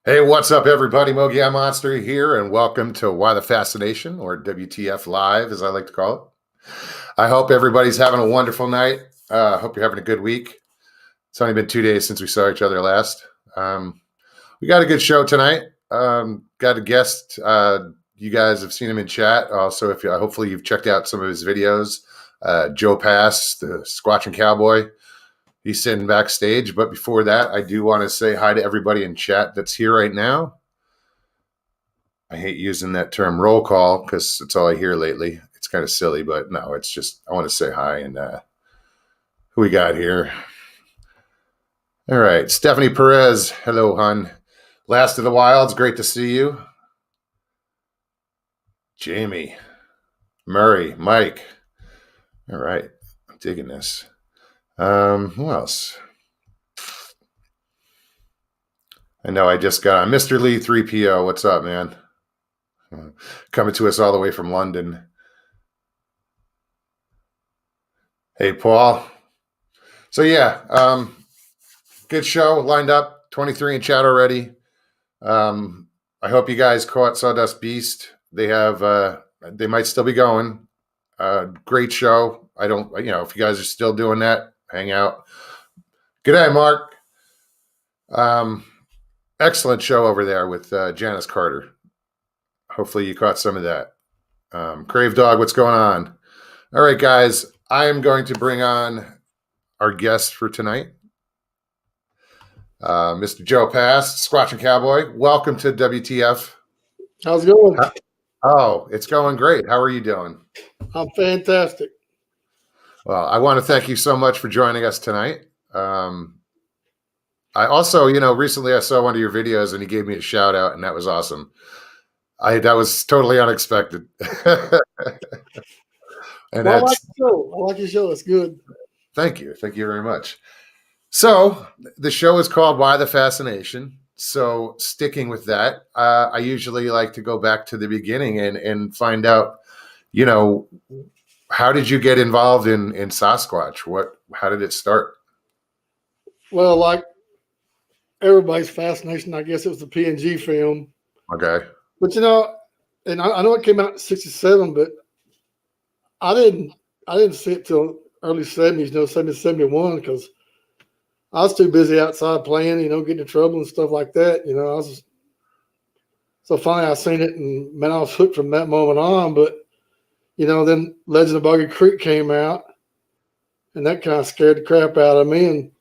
Hey, what's up, everybody? Mogi Monster here, and welcome to Why the Fascination, or WTF Live, as I like to call it. I hope everybody's having a wonderful night. Hope you're having a good week. It's only been 2 days since we saw each other last. We got a good show tonight. Got a guest. You guys have seen him in chat. Also, if hopefully you've checked out some of his videos. Joe Pass, the Squatchin Cowboy. He's sitting backstage. But before that, I do want to say hi to everybody in chat that's here right now. I hate using that term roll call because it's all I hear lately. It's kind of silly, but no, it's just I want to say hi. And who we got here? All right. Stephanie Perez. Hello, hon. Last of the Wilds. Great to see you. Jamie. Murray. Mike. All right. I'm digging this. Who else? I know I just got on. Mr. Lee 3PO. What's up, man? Coming to us all the way from London. Hey, Paul. So, yeah, good show lined up. 23 in chat already. I hope you guys caught Sawdust Beast. They might still be going. Great show. If you guys are still doing that, hang out. Good day, Mark. Excellent show over there with Janice Carter. Hopefully you caught some of that. Crave Dog, what's going on? All right, guys, I am going to bring on our guest for tonight, Mr. Joe Pass, Squatchin Cowboy. Welcome to WTF. How's it going? Oh, it's going great. How are you doing? I'm fantastic. Well, I want to thank you so much for joining us tonight. I also, recently I saw one of your videos and you gave me a shout out, and that was awesome. That was totally unexpected. And I like the show. I like your show. It's good. Thank you. Thank you very much. So the show is called Why the Fascination. So sticking with that, I usually like to go back to the beginning and find out, how did you get involved in Sasquatch? How did it start? Well, like everybody's fascination, I guess it was the PNG film. Okay. But and I know it came out in '67, but I didn't see it till early '70s, 70, 71, because I was too busy outside playing, getting in trouble and stuff like that. So finally I seen it, and man, I was hooked from that moment on. But then Legend of Boggy Creek came out, and that kind of scared the crap out of me, and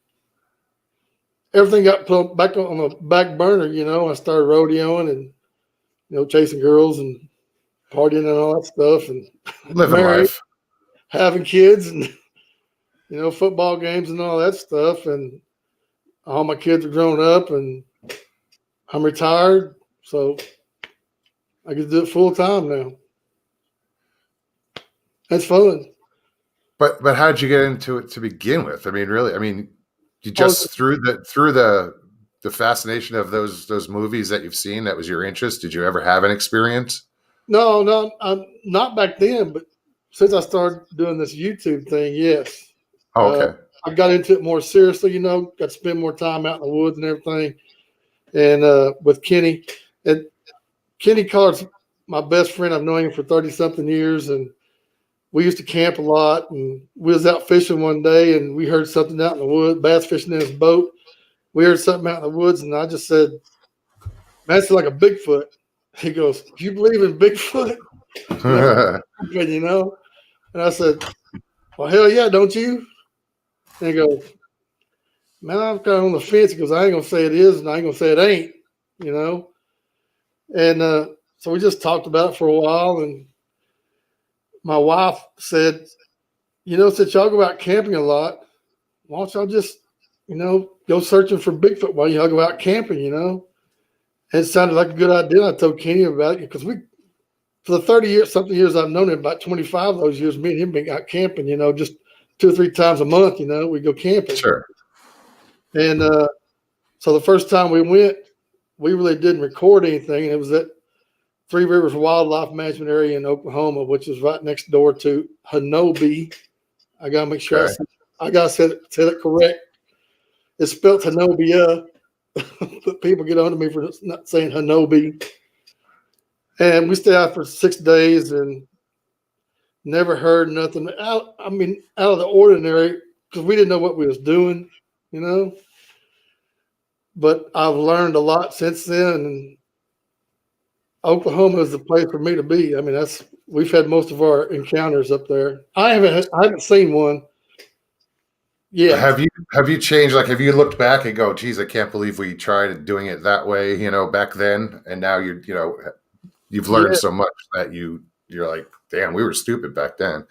everything got put back on the back burner. I started rodeoing and chasing girls and partying and all that stuff, and living life, having kids, and football games and all that stuff. And all my kids are grown up, and I'm retired, so I get to do it full time now. It's fun. But how did you get into it to begin with? I mean, really, you just through the fascination of those movies that you've seen, that was your interest. Did you ever have an experience? No, not back then, but since I started doing this YouTube thing, yes. Oh, okay. I got into it more seriously, got to spend more time out in the woods and everything. And with Kenny, and Kenny Collard's my best friend. I've known him for 30-something years, and we used to camp a lot. And we was out fishing one day, and we heard something out in the woods, bass fishing in his boat. We heard something out in the woods, and I just said, man, it's like a Bigfoot. He goes, do you believe in Bigfoot? And I said, well, hell yeah, don't you? And he goes, man, I'm kind of on the fence, because I ain't going to say it is, and I ain't going to say it ain't, And so we just talked about it for a while, and my wife said, since y'all go out camping a lot, why don't y'all just, go searching for Bigfoot while y'all go out camping, And it sounded like a good idea. I told Kenny about it, because for the something years I've known him, about 25 of those years, me and him been out camping, just 2 or 3 times a month, we go camping. Sure. And so the first time we went, we really didn't record anything. And it was at Three Rivers Wildlife Management Area in Oklahoma, which is right next door to Hanobi. I got to make sure I got to say it correct. It's spelled Hanobia. People get on to me for not saying Hanobi. And we stayed out for 6 days and never heard nothing out. I mean, out of the ordinary because we didn't know what we was doing, you know. But I've learned a lot since then. And Oklahoma is the place for me to be. I mean, we've had most of our encounters up there. I haven't seen one yet. Have you changed? Like, have you looked back and go, geez, I can't believe we tried doing it that way, back then, and now you've learned so much that you're like, damn, we were stupid back then.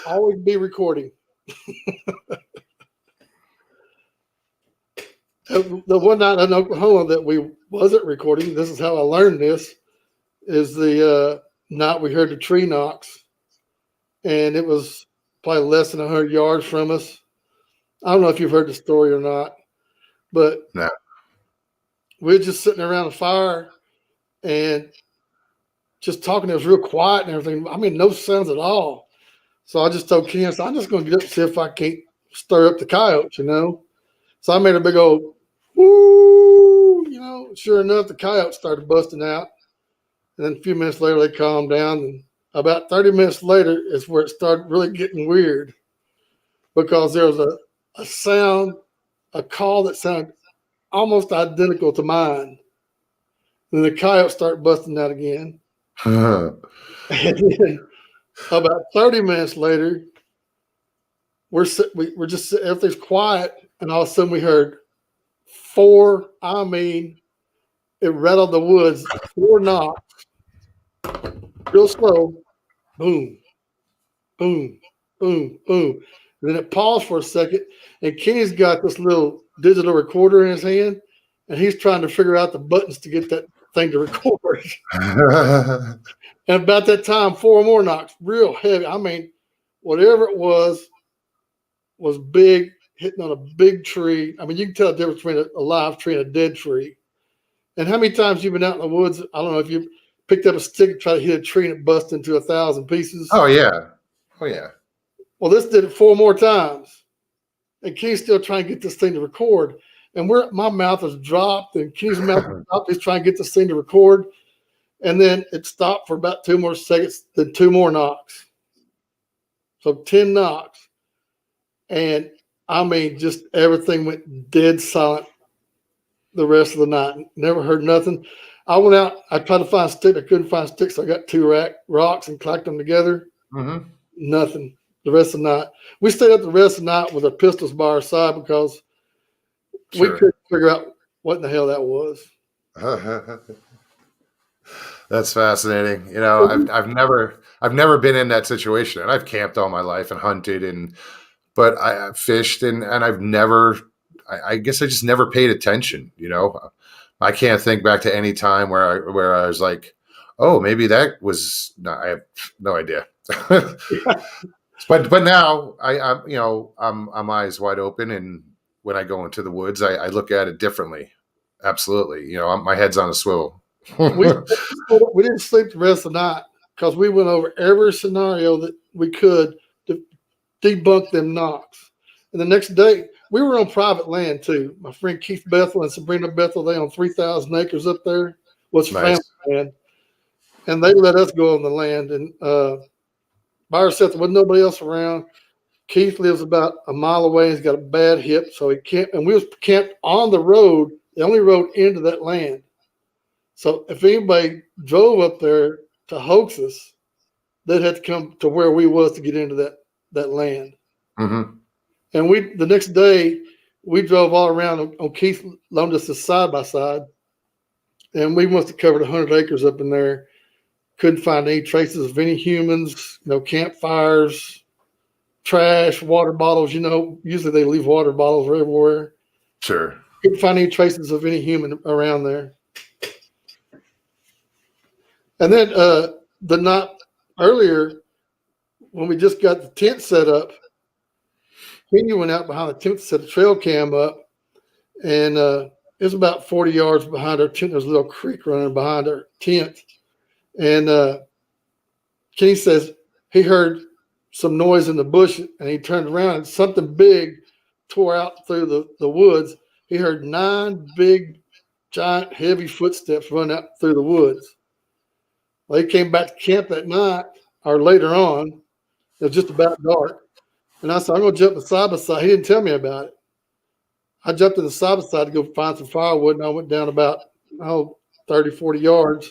Always be recording. The one night in Oklahoma that we wasn't recording, this is how I learned this, is the night we heard the tree knocks, and it was probably less than 100 yards from us. I don't know if you've heard the story or not, but no. We were just sitting around a fire and just talking. It was real quiet and everything. I mean, no sounds at all. So I just told Ken, I'm just going to get up and see if I can't stir up the coyotes, So I made a big old woo, Sure enough, the coyotes started busting out. And then a few minutes later, they calmed down. And about 30 minutes later is where it started really getting weird because there was a sound, a call that sounded almost identical to mine. And the coyotes start busting out again. And then about 30 minutes later, we're just everything's quiet, and all of a sudden we heard four. I mean, it rattled the woods. 4 knocks, real slow. Boom, boom, boom, boom. And then it paused for a second, and Kenny's got this little digital recorder in his hand, and he's trying to figure out the buttons to get that thing to record. And about that time, 4 more knocks, real heavy. I mean, whatever it was big, hitting on a big tree. I mean, you can tell the difference between a live tree and a dead tree. And how many times you've been out in the woods? I don't know if you picked up a stick and tried to hit a tree and it bust into 1,000 pieces. Oh, yeah. Oh, yeah. Well, this did it 4 more times. And Kenny's still trying to get this thing to record. And my mouth is dropped, and Kenny's mouth is dropped. He's trying to get this thing to record. And then it stopped for about 2 more seconds, then 2 more knocks. So 10 knocks. And I mean, just everything went dead silent the rest of the night. Never heard nothing. I went out. I tried to find a stick. I couldn't find a stick, so I got 2 rocks and clacked them together. Mm-hmm. Nothing the rest of the night. We stayed up the rest of the night with our pistols by our side because we couldn't figure out what in the hell that was. That's fascinating. I've never been in that situation, and I've camped all my life and hunted, but I fished and I've never. I guess I just never paid attention. I can't think back to any time where I was like, oh, maybe that was. No, I have no idea. But now I'm eyes wide open, and when I go into the woods, I look at it differently. Absolutely, my head's on a swivel. we didn't sleep the rest of the night because we went over every scenario that we could to debunk them knocks. And the next day, we were on private land too. My friend Keith Bethel and Sabrina Bethel, they own 3,000 acres up there. Was family land, and they let us go on the land. And by ourselves, there wasn't nobody else around. Keith lives about a mile away. He's got a bad hip, so he can't. And we was camped on the road, the only road into that land. So if anybody drove up there to hoax us, they'd have to come to where we was to get into that land. Mm-hmm. And the next day, we drove all around on Keith loaned us a side-by-side, and we must have covered 100 acres up in there. Couldn't find any traces of any humans, no campfires, trash, water bottles. Usually they leave water bottles everywhere. Sure. Couldn't find any traces of any human around there. And then the night earlier, when we just got the tent set up, Kenny went out behind the tent to set the trail cam up, and it was about 40 yards behind our tent. There's a little creek running behind our tent. And Kenny says he heard some noise in the bush, and he turned around, and something big tore out through the woods he heard 9 big, giant, heavy footsteps run out through the woods. Well, he came back to camp that night or later on. It was just about dark. And I said, I'm going to jump the side by side. He didn't tell me about it. I jumped in the side by side to go find some firewood, and I went down about 30, 40 yards.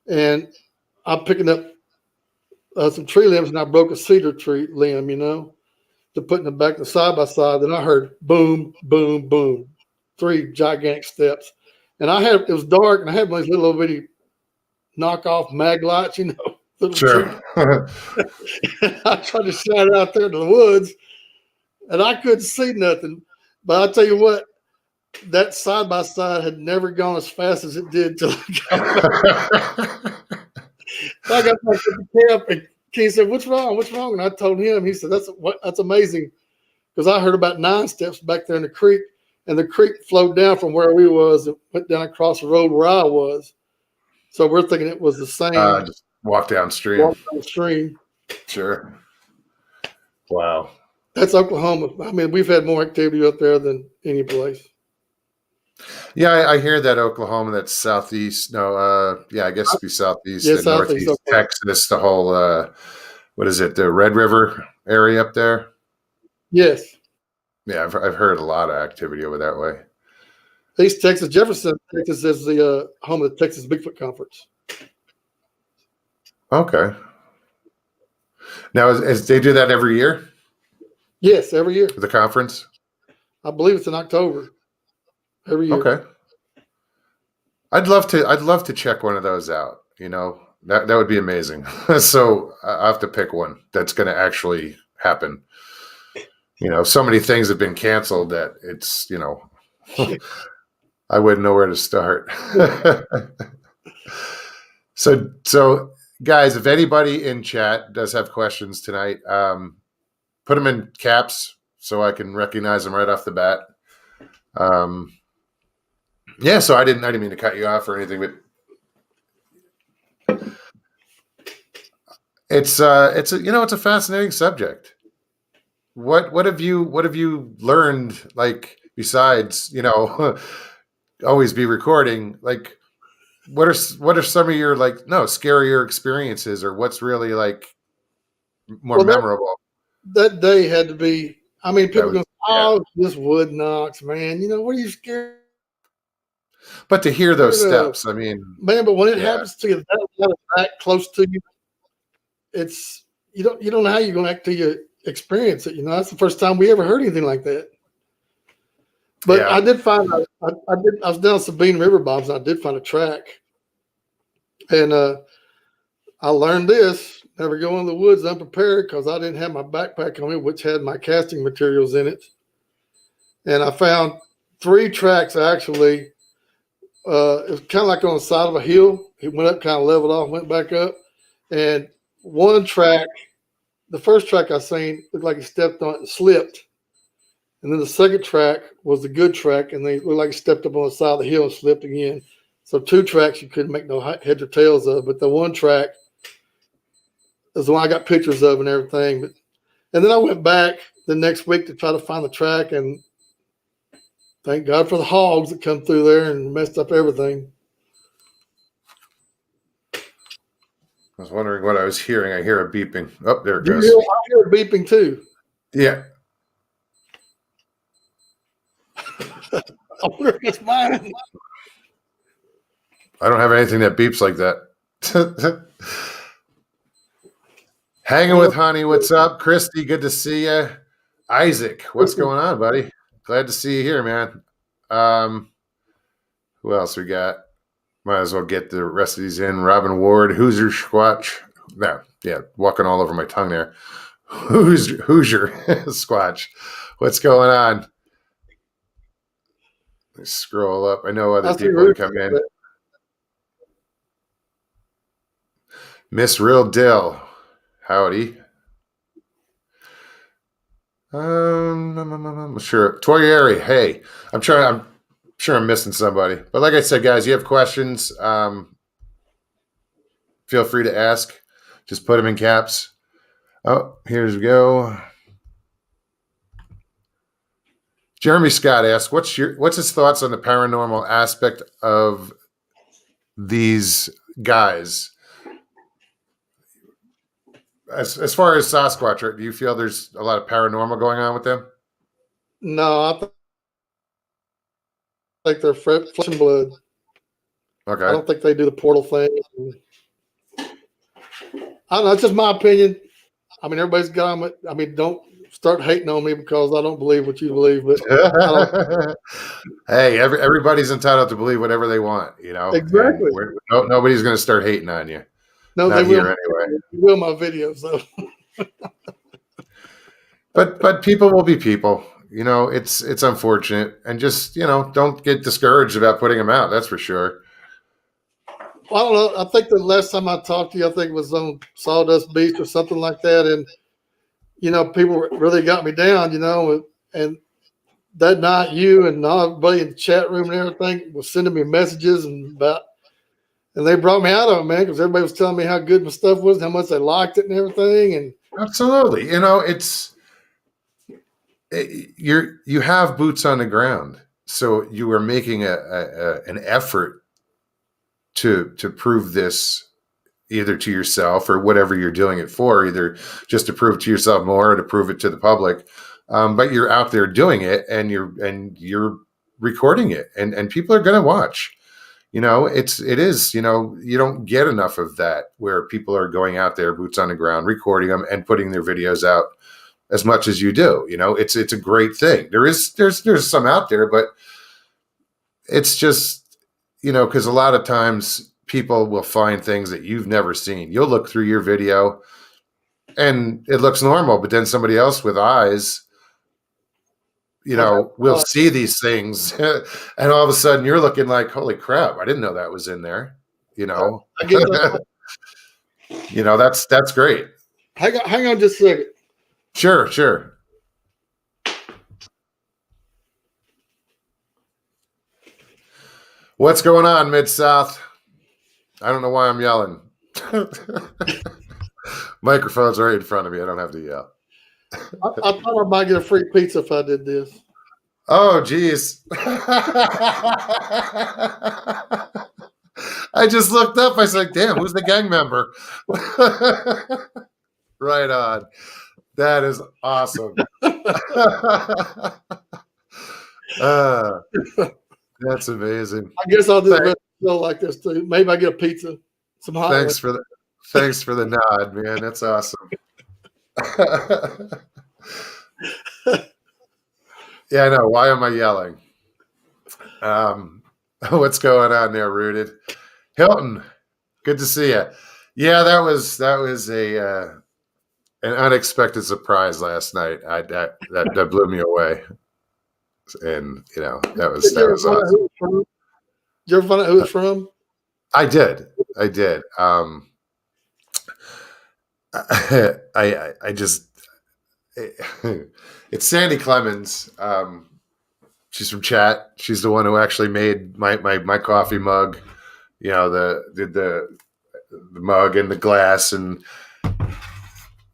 And I'm picking up some tree limbs, and I broke a cedar tree limb, to put in the back of the side by side. Then I heard boom, boom, boom, 3 gigantic steps. And it was dark, and I had one of these little bitty knockoff mag lights, little cheap. Sure. I tried to shine it out there to the woods, and I couldn't see nothing. But I tell you what, that side by side had never gone as fast as it did till I got back to the camp, and Keith said, "What's wrong? What's wrong?" And I told him. He said, "That's amazing," because I heard about 9 steps back there in the creek, and the creek flowed down from where we was and went down across the road where I was. So we're thinking it was the same. Just walk downstream. Sure. Wow. That's Oklahoma. I mean, we've had more activity up there than any place. Yeah, I hear that Oklahoma, that's southeast. No, I guess it'd be southeast and southeast northeast Texas, the whole, what is it, the Red River area up there? Yes. Yeah, I've heard a lot of activity over that way. East Texas, Jefferson, Texas is the home of the Texas Bigfoot Conference. Okay. Now, they do that every year? Yes, every year. The conference? I believe it's in October. Every year. Okay. I'd love to check one of those out. That would be amazing. So I have to pick one that's going to actually happen. So many things have been canceled that it's, I wouldn't know where to start. So guys, if anybody in chat does have questions tonight, put them in caps so I can recognize them right off the bat. Yeah, so I didn't mean to cut you off or anything, but it's a fascinating subject. What have you learned, like, besides, always be recording, like, what are some of your, like, scarier experiences, or what's really, like, more memorable? That day had to be, I mean, people go, this wood knocks, man. What are you scared? But to hear those steps, I mean, man, but when it happens to you that close to you, it's, you don't know how you're going to act till you experience it. That's the first time we ever heard anything like that. But I did find I was down Sabine River Bottoms, and I did find a track. And I learned this: never go in the woods unprepared, because I didn't have my backpack on me, which had my casting materials in it. And I found 3 tracks actually. It was kind of like on the side of a hill. It went up, kind of leveled off, went back up. And one track, the first track I seen, looked like he stepped on it and slipped. And then the second track was the good track, and they looked like he stepped up on the side of the hill and slipped again. So 2 tracks you couldn't make no heads or tails of, but the one track is the one I got pictures of and everything. And then I went back the next week to try to find the track, and thank God for the hogs that come through there and messed up everything. I was wondering what I was hearing. I hear a beeping. Oh, there it goes. I hear a beeping too. Yeah. I wonder if it's mine. I don't have anything that beeps like that. Hanging with Honey, what's up? Christy, good to see you. Isaac, what's going on, buddy? Glad to see you here, man. Who else we got? Might as well get the rest of these in. Robin Ward, Hoosier Squatch. No, yeah, walking all over my tongue there. Hoosier Squatch. What's going on? Let me scroll up. I know other people can come in. Miss Real Dill. Howdy. Sure. Toyeri, hey. I'm sure I'm missing somebody. But like I said, guys, you have questions, feel free to ask. Just put them in caps. Oh, here's we go. Jeremy Scott asks, what's his thoughts on the paranormal aspect of these guys? As far as Sasquatch, do you feel there's a lot of paranormal going on with them? No, think they're flesh and blood. Okay. I don't think they do the portal thing. I don't know. It's just my opinion. I mean, everybody's got them. I mean, don't start hating on me because I don't believe what you believe. But hey, everybody's entitled to believe whatever they want. You know, exactly. Nobody's going to start hating on you. No, Not they will. Anyway. They will my videos though. But people will be people. You know, it's unfortunate, and just don't get discouraged about putting them out. That's for sure. Well, I don't know. I think the last time I talked to you, I think it was on Sawdust Beach or something like that, and people really got me down. And that night, you and everybody in the chat room and everything was sending me messages and they brought me out of it, man, because everybody was telling me how good my stuff was, and how much they liked it and everything. And absolutely, you have boots on the ground, so you are making an effort to prove this either to yourself or whatever you're doing it for, either just to prove to yourself more or to prove it to the public. But you're out there doing it, and you're recording it, and people are going to watch. It is, you don't get enough of that where people are going out there, boots on the ground, recording them and putting their videos out as much as you do. It's a great thing. There's some out there, but it's just, because a lot of times people will find things that you've never seen. You'll look through your video and it looks normal, but then somebody else with eyes, will see these things, and all of a sudden you're looking like, holy crap, I didn't know that was in there. I get that. That's great. Hang on just a second. Sure. What's going on, Mid-South? I don't know why I'm yelling. Microphone's right in front of me. I don't have to yell. I thought I might get a free pizza if I did this. Oh, geez. I just looked up. I was like, damn, who's the gang member? Right on. That is awesome. That's amazing. I guess I'll do the show like this too. Maybe I get a pizza. Some hot. Thanks for the nod, man. That's awesome. Yeah, I know. Why am I yelling? What's going on there, Rooted? Hilton, good to see you. Yeah, that was an unexpected surprise last night. That blew me away, and that was awesome. Did you ever find out who it's from? I did. I just it's Sandy Clemens. She's from chat. She's the one who actually made my coffee mug. The mug and the glass, and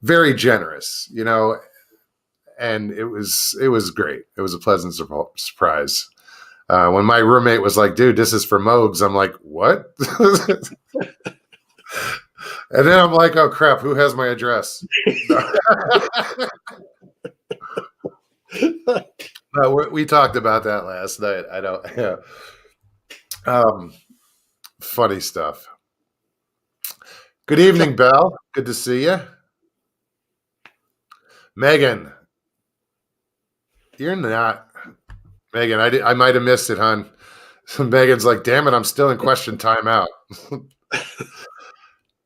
very generous. And it was great. It was a pleasant surprise. When my roommate was like, "Dude, this is for Mogs," I'm like, "What?" And then I'm like, "Oh crap, who has my address?" We talked about that last night. I don't. Yeah. Funny stuff. Good evening, Belle. Good to see you, Megan. You're not Megan. I might have missed it, hon. Megan's like, damn it, I'm still in question timeout.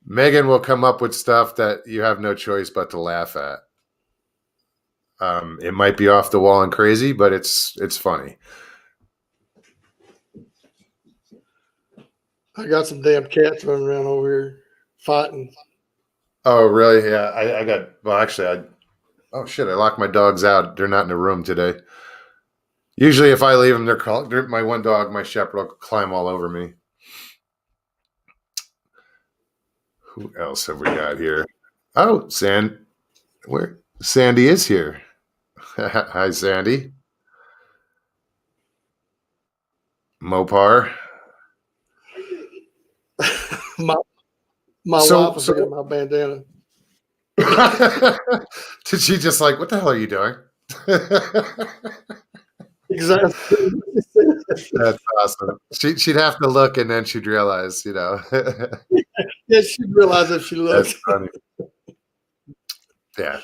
Megan will come up with stuff that you have no choice but to laugh at. It might be off the wall and crazy, but it's funny. I got some damn cats running around over here fighting. Oh, really? Yeah. Oh shit, I locked my dogs out. They're not in the room today. Usually if I leave them, my one dog, my shepherd, will climb all over me. Who else have we got here? Oh, Sandy is here. Hi, Sandy. Mopar. my my So, wife was looking at my bandana. did she just like, what the hell are you doing? Exactly. That's awesome. She'd have to look and then she'd realize, Yeah, she'd realize if she that's looked. funny. Yeah.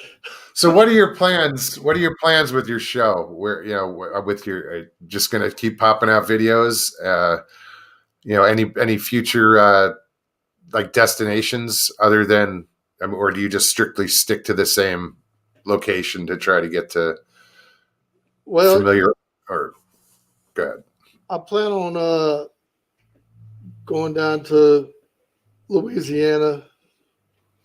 So what are your plans? What are your plans with your show? Where, with your, just going to keep popping out videos? Any future, like destinations other than, or do you just strictly stick to the same location to try to get to Well, familiar or good? I plan on going down to Louisiana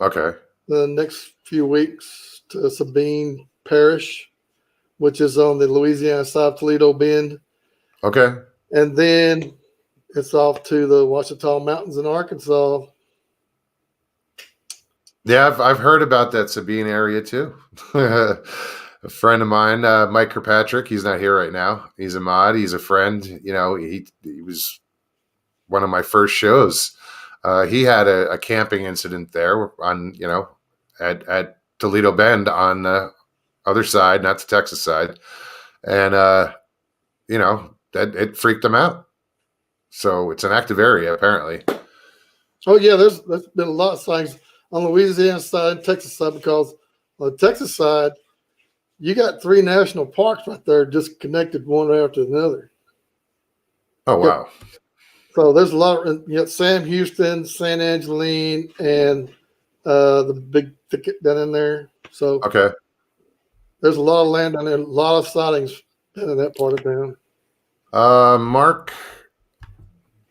Okay. the next few weeks to Sabine Parish, which is on the Louisiana side of Toledo Bend. Okay. And then it's off to the Ouachita Mountains in Arkansas. Yeah, I've heard about that Sabine area too. A friend of mine, Mike Kirkpatrick, he's not here right now. He's a mod. He's a friend. He was one of my first shows. He had a camping incident there on, at Toledo Bend on the other side, not the Texas side. And, that it freaked him out. So it's an active area, apparently. Oh, yeah, there's been a lot of things on the Louisiana side and Texas side because on the Texas side, you got 3 national parks right there just connected one after another. Oh, wow. So there's a lot of, Sam Houston, San Angeline, and the big thicket down in there. So Okay. there's a lot of land down there, a lot of sightings down in that part of town. Mark,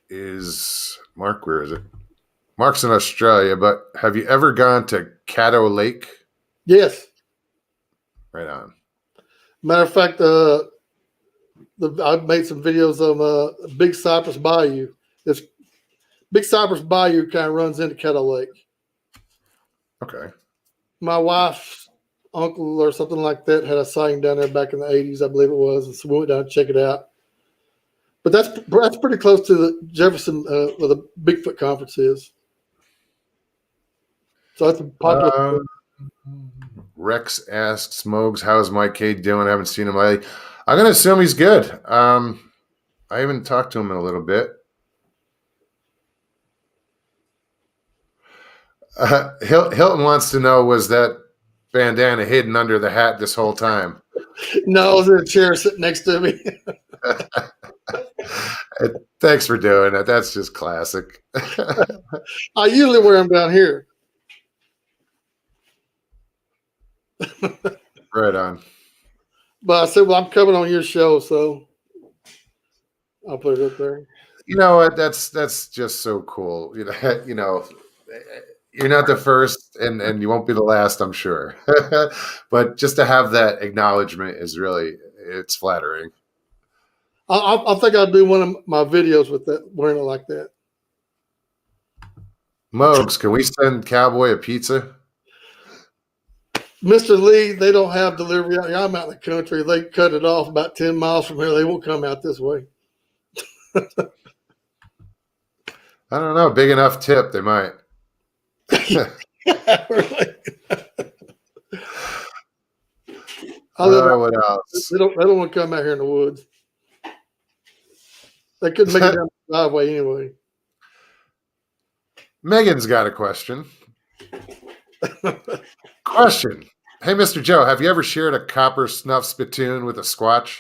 where is it? Mark's in Australia, but have you ever gone to Caddo Lake? Yes. Right on. Matter of fact, I've made some videos of Big Cypress Bayou. This Big Cypress Bayou kind of runs into Caddo Lake. Okay. My wife's uncle or something like that had a sighting down there back in the 80s, I believe it was. And so we went down to check it out. But that's pretty close to the Jefferson, where the Bigfoot conference is. So that's a popular. Rex asks Mogs, how's Mike K doing? I haven't seen him lately. I'm going to assume he's good. I haven't talked to him in a little bit. Hilton wants to know, was that bandana hidden under the hat this whole time? No, I was in a chair sitting next to me. Thanks for doing it. That's just classic. I usually wear them down here. Right on. But I said, well, I'm coming on your show, so I'll put it up there. You know what? That's just so cool. You're not the first, and you won't be the last, I'm sure. But just to have that acknowledgement is really, it's flattering. I think I'll do one of my videos with that, wearing it like that. Mogs, can we send Cowboy a pizza? Mr. Lee, they don't have delivery out here. I'm out in the country. They cut it off about 10 miles from here. They won't come out this way. I don't know. Big enough tip, they might. Really? What else? They don't want to come out here in the woods. They couldn't make it down the driveway anyway. Megan's got a question. Question. Hey, Mr. Joe, have you ever shared a copper snuff spittoon with a Squatch?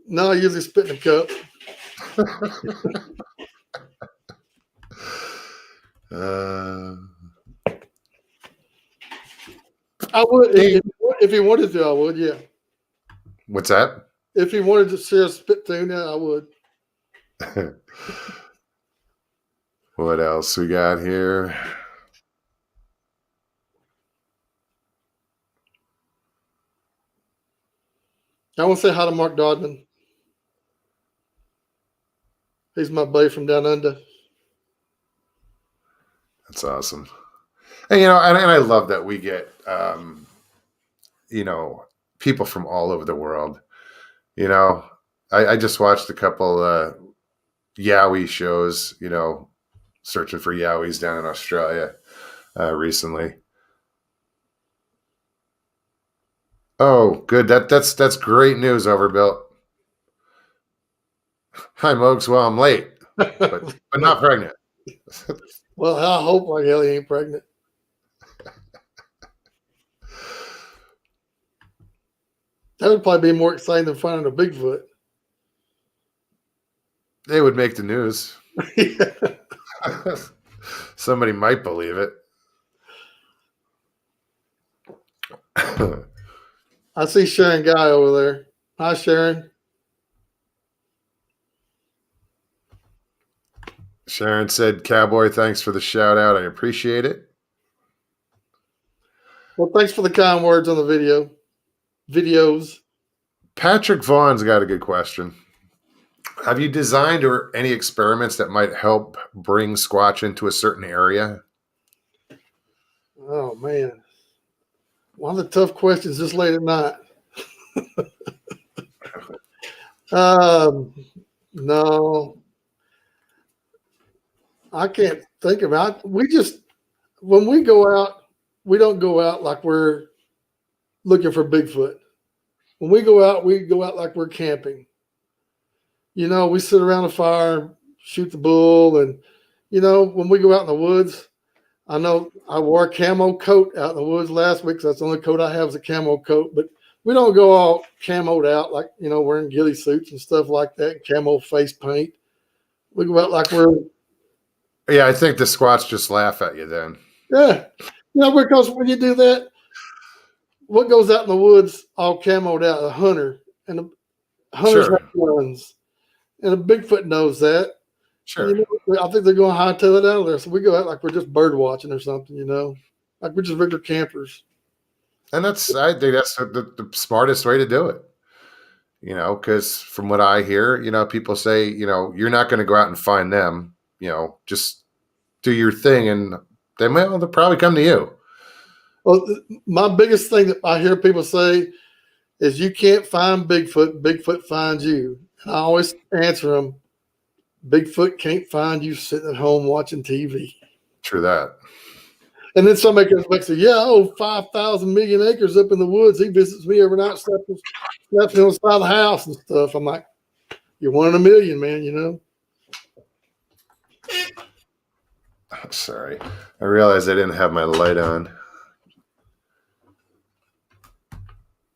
No, I usually spit in a cup. I would if he wanted to. I would, yeah. What's that? If he wanted to share a spittoon, yeah, I would. What else we got here? I want to say hi to Mark Dodman. He's my buddy from down under. That's awesome. And, and I love that we get, people from all over the world. I just watched a couple Yowie shows, searching for Yowies down in Australia recently. Oh, good. That's great news, Overbuilt. Hi, Mogs. Well, I'm late, but not pregnant. Well, I hope like hell he ain't pregnant. That would probably be more exciting than finding a Bigfoot. They would make the news. Somebody might believe it. I see Sharon Guy over there. Hi, Sharon. Sharon said, Cowboy, thanks for the shout out. I appreciate it. Well, thanks for the kind words on the videos. Patrick Vaughn's got a good question. Have you designed or any experiments that might help bring Squatch into a certain area? Oh, man. One of the tough questions this late at night. No. I can't think about it. When we go out, we don't go out like we're looking for Bigfoot. When we go out like we're camping. We sit around a fire, shoot the bull, and when we go out in the woods, I know I wore a camo coat out in the woods last week because that's the only coat I have is a camo coat. But we don't go all camoed out like wearing ghillie suits and stuff like that, camo face paint. We go out like we're Yeah, I think the Squatch just laugh at you then. yeah, because when you do that, what goes out in the woods all camoed out? A hunter, and the hunters have guns, and a Bigfoot knows that. Sure. I think they're going to hightail it out of there. So we go out like we're just bird watching or something, like we're just regular campers. And I think that's the smartest way to do it. Because from what I hear, people say, you're not going to go out and find them. Just do your thing, and they'll probably come to you. Well, my biggest thing that I hear people say is you can't find Bigfoot. Bigfoot finds you. And I always answer them, Bigfoot can't find you sitting at home watching TV. True that. And then somebody comes back and says, 5,000 million acres up in the woods. He visits me every night, slept on the side of the house and stuff. I'm like, you're one in a million, man, I'm sorry. I realized I didn't have my light on.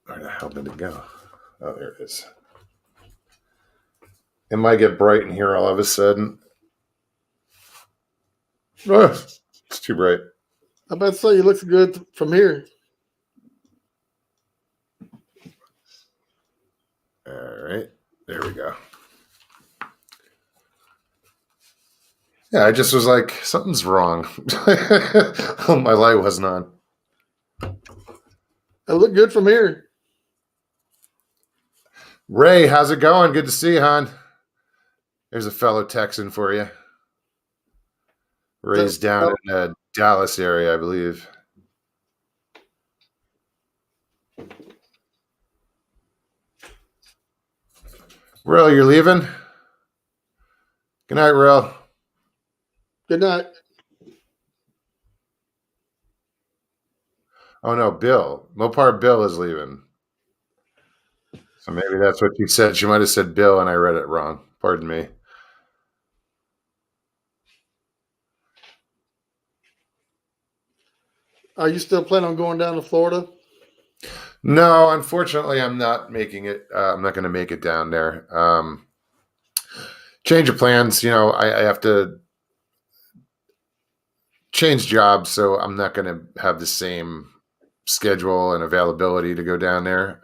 Where the hell did it go? Oh, there it is. It might get bright in here all of a sudden. Oh, it's too bright. I about to say it looks good from here. All right. There we go. Yeah, I just was like, something's wrong. My light wasn't on. It looked good from here. Ray, how's it going? Good to see you, hon. There's a fellow Texan for you. Ray's down in the Dallas area, I believe. Real, you're leaving? Good night, Real. Good night. Oh, no, Bill. Mopar Bill is leaving. So maybe that's what she said. She might have said Bill, and I read it wrong. Pardon me. Are you still planning on going down to Florida? No, unfortunately, I'm not making it. I'm not going to make it down there. Change of plans. I have to change jobs, so I'm not going to have the same schedule and availability to go down there.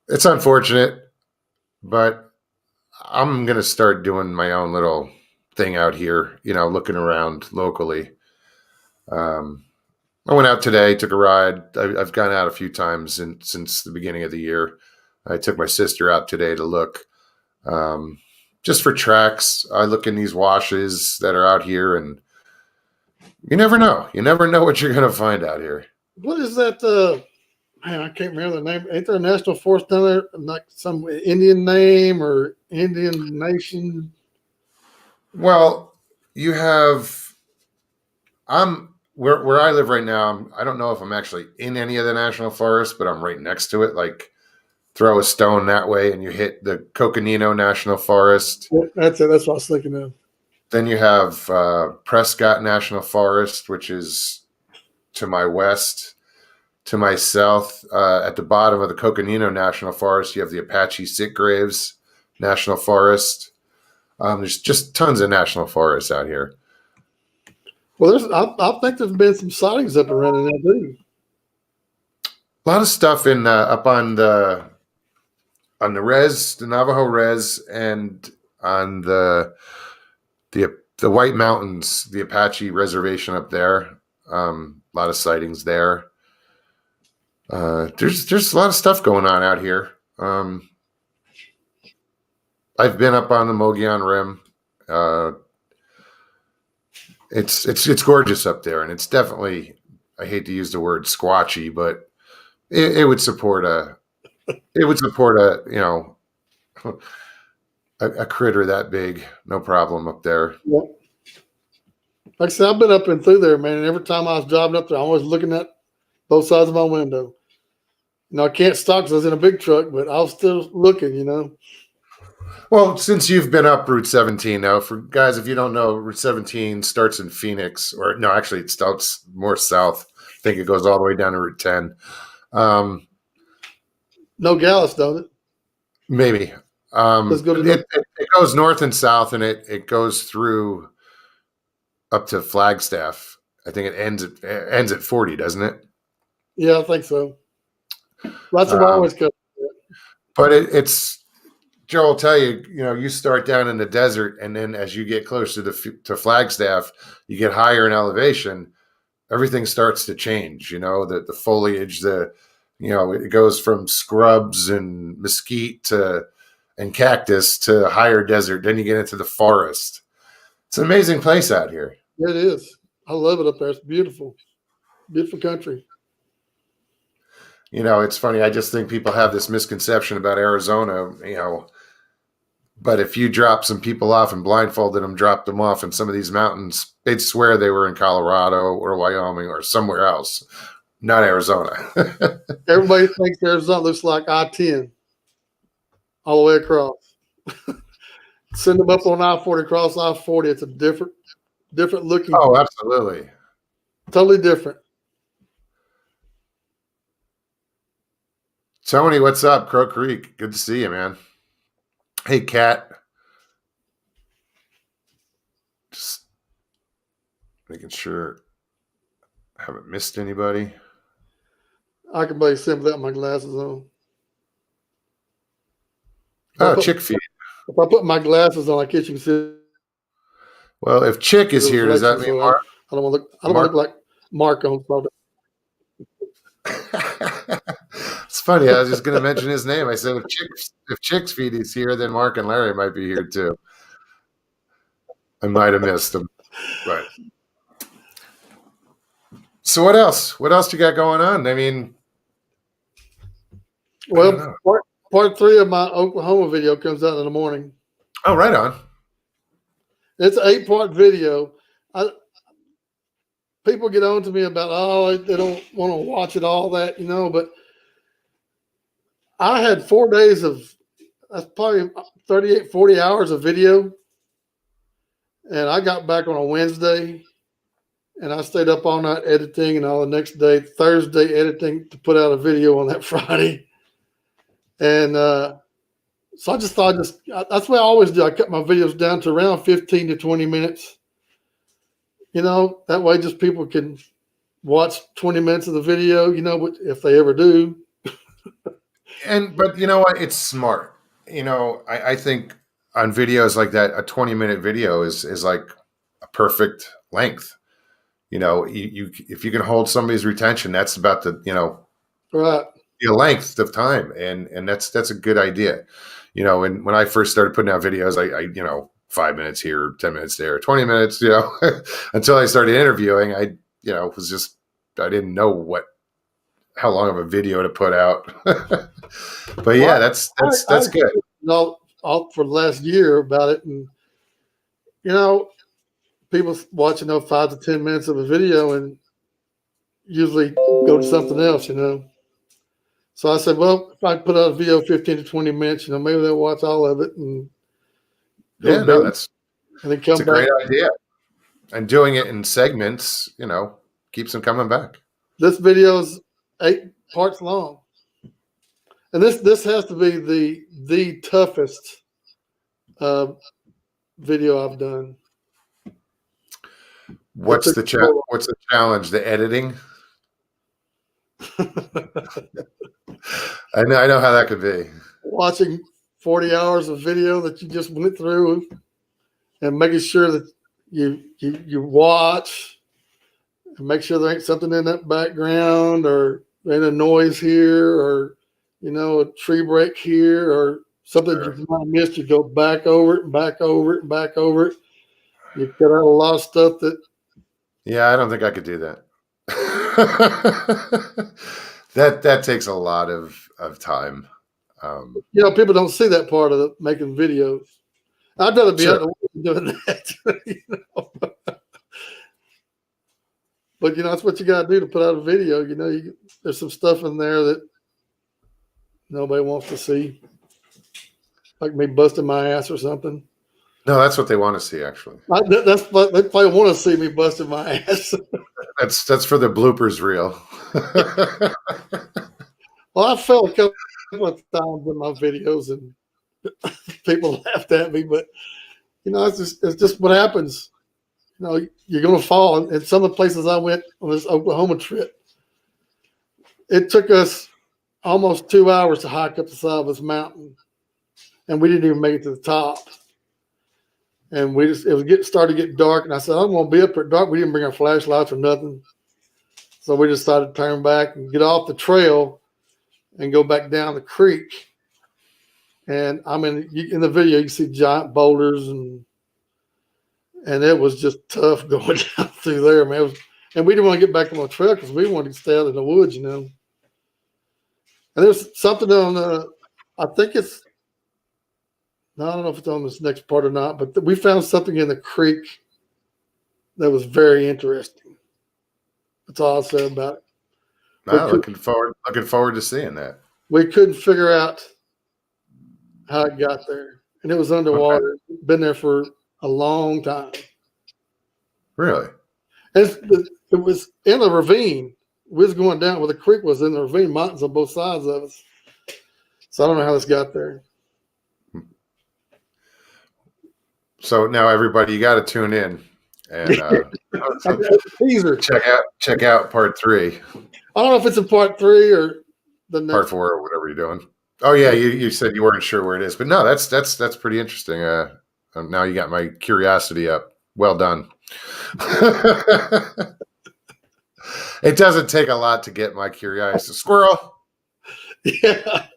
It's unfortunate, but I'm going to start doing my own little thing out here, looking around locally. I went out today, took a ride. I've gone out a few times since the beginning of the year. I took my sister out today to look just for tracks. I look in these washes that are out here, and you never know. You never know what you're going to find out here. What is that? man, I can't remember the name. Ain't there a national forest down there, like some Indian name or Indian nation? Well, you have. I'm where I live right now. I don't know if I'm actually in any of the national forests, but I'm right next to it. Like throw a stone that way, and you hit the Coconino National Forest. Yeah, that's it. That's what I was thinking of. Then you have Prescott National Forest, which is to my west. To my south, at the bottom of the Coconino National Forest, you have the Apache Sitgraves National Forest. There's just tons of national forests out here. Well, I think there's been some sightings up around in there too. A lot of stuff in up on the Navajo res, and on the White Mountains, the Apache Reservation up there. A lot of sightings there. There's a lot of stuff going on out here. I've been up on the Mogollon Rim. It's gorgeous up there, and it's definitely, I hate to use the word squatchy, but it would support a a critter that big, no problem up there. Yeah. Like I said, I've been up and through there, man. And every time I was driving up there, I'm always looking at both sides of my window. I can't stop because I was in a big truck, but I was still looking. Well, since you've been up Route 17 now, for guys, if you don't know, Route 17 starts in Phoenix, or no, actually it starts more south. I think it goes all the way down to Route 10. No Gallus, don't it? Maybe. Let's go to it goes north and south, and it goes through up to Flagstaff. I think it ends at 40, doesn't it? Yeah, I think so. That's what I always cover. But it's Joe will tell you, you start down in the desert, and then as you get closer to Flagstaff, you get higher in elevation. Everything starts to change. The foliage, it goes from scrubs and mesquite and cactus to higher desert. Then you get into the forest. It's an amazing place out here. It is. I love it up there. It's beautiful. Beautiful country. It's funny. I just think people have this misconception about Arizona, but if you drop some people off and blindfolded them, dropped them off in some of these mountains, they'd swear they were in Colorado or Wyoming or somewhere else, not Arizona. Everybody thinks Arizona looks like I-10 all the way across. Send them up on I-40, across I-40. It's a different looking. Oh, absolutely. Totally different. Tony, what's up? Crow Creek. Good to see you, man. Hey, Kat. Just making sure I haven't missed anybody. I can barely see without my glasses on. Oh, Chick feed. If I put my glasses on, I guess you can see. Well, if Chick is here, does that mean Mark? I don't want to look like Mark on. It's funny. I was just going to mention his name. I said if Chick's feed is here, then Mark and Larry might be here too. I might have missed them. Right. So what else? What else you got going on? I mean, well, part 3 of my Oklahoma video comes out in the morning. Oh, right on. It's an 8-part video. People get on to me about, they don't want to watch it, all that, but I had 4 days that's probably 38, 40 hours of video. And I got back on a Wednesday, and I stayed up all night editing, and all the next day, Thursday, editing to put out a video on that Friday. And so I just thought, that's what I always do. I cut my videos down to around 15 to 20 minutes. That way just people can watch 20 minutes of the video, if they ever do. But you know what? It's smart. I think on videos like that, a 20-minute video is like a perfect length. You if you can hold somebody's retention, that's about right. The length of time, and that's a good idea. And when I first started putting out videos, I 5 minutes here, 10 minutes there, 20 minutes, until I started interviewing, I didn't know what how long of a video to put out. But yeah, Well, that's good. all for the last year about it, and you know, people watching 5 to 10 minutes of a video and usually go to something else, So I said, well, if I put out a video 15 to 20 minutes, maybe they'll watch all of it and go Yeah, to bed no, and then it's come a back. great idea. And doing it in segments, keeps them coming back. This video is 8 parts long. And this has to be the toughest video I've done. What's the challenge? The editing? I know how that could be. Watching 40 hours of video that you just went through and making sure that you watch and make sure there ain't something in that background or ain't a noise here or a tree break here or something you might have missed. You go back over it and back over it and back over it. You cut out a lot of stuff that. Yeah, I don't think I could do that. That takes a lot of time. People don't see that part of making videos. I'd rather be out doing that. But that's what you got to do to put out a video. There's some stuff in there that nobody wants to see, like me busting my ass or something. No, that's what they want to see, actually. That's what they probably want to see, me busting my ass. That's for the bloopers reel. Well, I fell a couple of times in my videos, and people laughed at me. But it's just what happens. You're going to fall. And some of the places I went on this Oklahoma trip, it took us almost 2 hours to hike up the side of this mountain, and we didn't even make it to the top. And it started to get dark, and I said, I'm going to be up at dark. We didn't bring our flashlights or nothing. So we decided to turn back and get off the trail and go back down the creek. And I mean, in the video, you can see giant boulders, and it was just tough going down through there, man. And we didn't want to get back on the trail because we wanted to stay out in the woods, And there's something on I think it's, I don't know if it's on this next part or not, but we found something in the creek that was very interesting. That's all I'll say about it. Looking forward to seeing that. We couldn't figure out how it got there, and it was underwater. Okay. Been there for a long time. Really? It was in a ravine. We was going down where the creek was in the ravine, mountains on both sides of us. So I don't know how this got there. So now everybody, you got to tune in and check out part 3. I don't know if it's in part 3 or the next part 4 or whatever you're doing. Oh yeah, you said you weren't sure where it is, but no, that's pretty interesting. Now you got my curiosity up. Well done. It doesn't take a lot to get my curiosity. Squirrel. Yeah.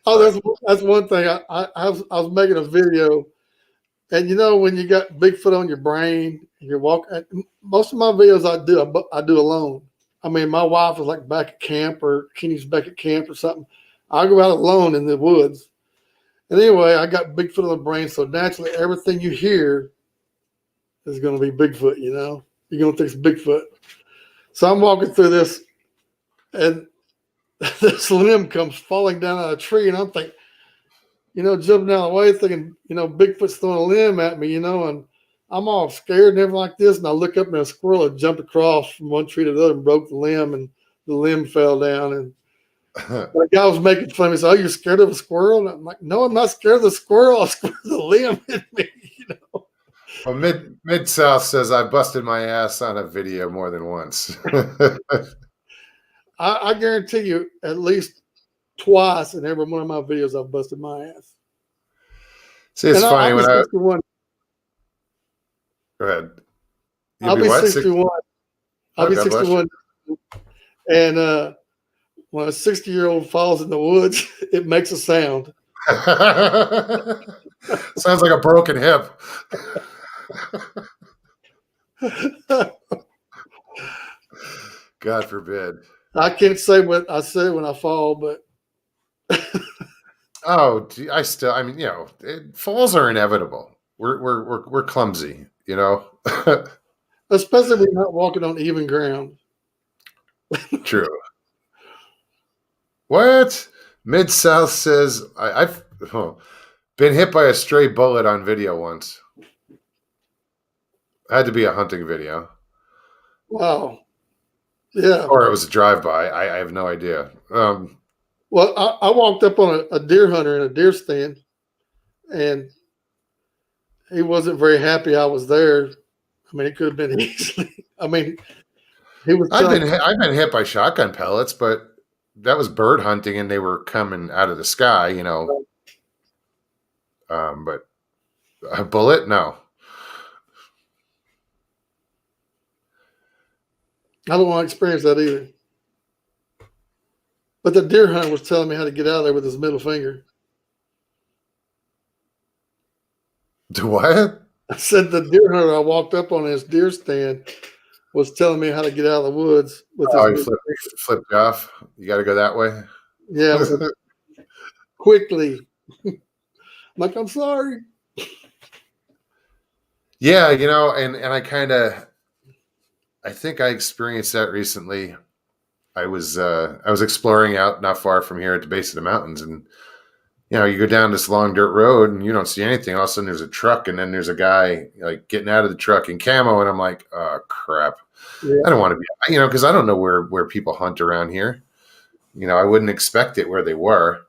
Oh, that's one thing. I was making a video. And when you got Bigfoot on your brain, and you're walking. Most of my videos I do alone. I mean, my wife is like back at camp, or Kenny's back at camp or something. I go out alone in the woods. And anyway, I got Bigfoot on the brain, so naturally everything you hear is going to be Bigfoot. You're going to think it's Bigfoot. So I'm walking through this, and this limb comes falling down out of a tree, and I'm thinking, jumping out of the way, thinking, Bigfoot's throwing a limb at me, and I'm all scared and everything like this. And I look up and a squirrel had jumped across from one tree to the other and broke the limb, and the limb fell down. And the guy was making fun of me. So, oh, you're scared of a squirrel? And I'm like, no, I'm not scared of the squirrel. I'm scared of the limb in me, Well, Mid-South says I busted my ass on a video more than once. I guarantee you at least twice in every one of my videos I've busted my ass. See, it's funny when 61. Go ahead. I'll be 61. I'll be 61. And when a 60-year-old falls in the woods, it makes a sound. Sounds like a broken hip. God forbid. I can't say what I say when I fall, but Oh, I mean, falls are inevitable. We're clumsy, you know. especially when you're not walking on even ground. True. What? Mid South says I've been hit by a stray bullet on video once. Had to be a hunting video, Wow. Yeah. or it was a drive-by. I have no idea. Well, I walked up on a deer hunter in a deer stand, and he wasn't very happy I was there. I mean, it could have been easily. I mean, he was telling I've been hit by shotgun pellets, but that was bird hunting, and they were coming out of the sky, you know. But a bullet, no. I don't want to experience that either. But the deer hunter was telling me how to get out of there with his middle finger. Do what? I said the deer hunter I walked up on his deer stand was telling me how to get out of the woods with his Oh, you middle finger. flipped off. You got to go that way. Yeah, quickly. I'm like, I'm sorry. Yeah, and I think I experienced that recently. I was exploring out not far from here at the base of the mountains, and you go down this long dirt road and you don't see anything. All of a sudden, there's a truck, and then there's a guy like getting out of the truck in camo, and I'm like, oh crap! Yeah. I don't want to be, because I don't know where people hunt around here. I wouldn't expect it where they were.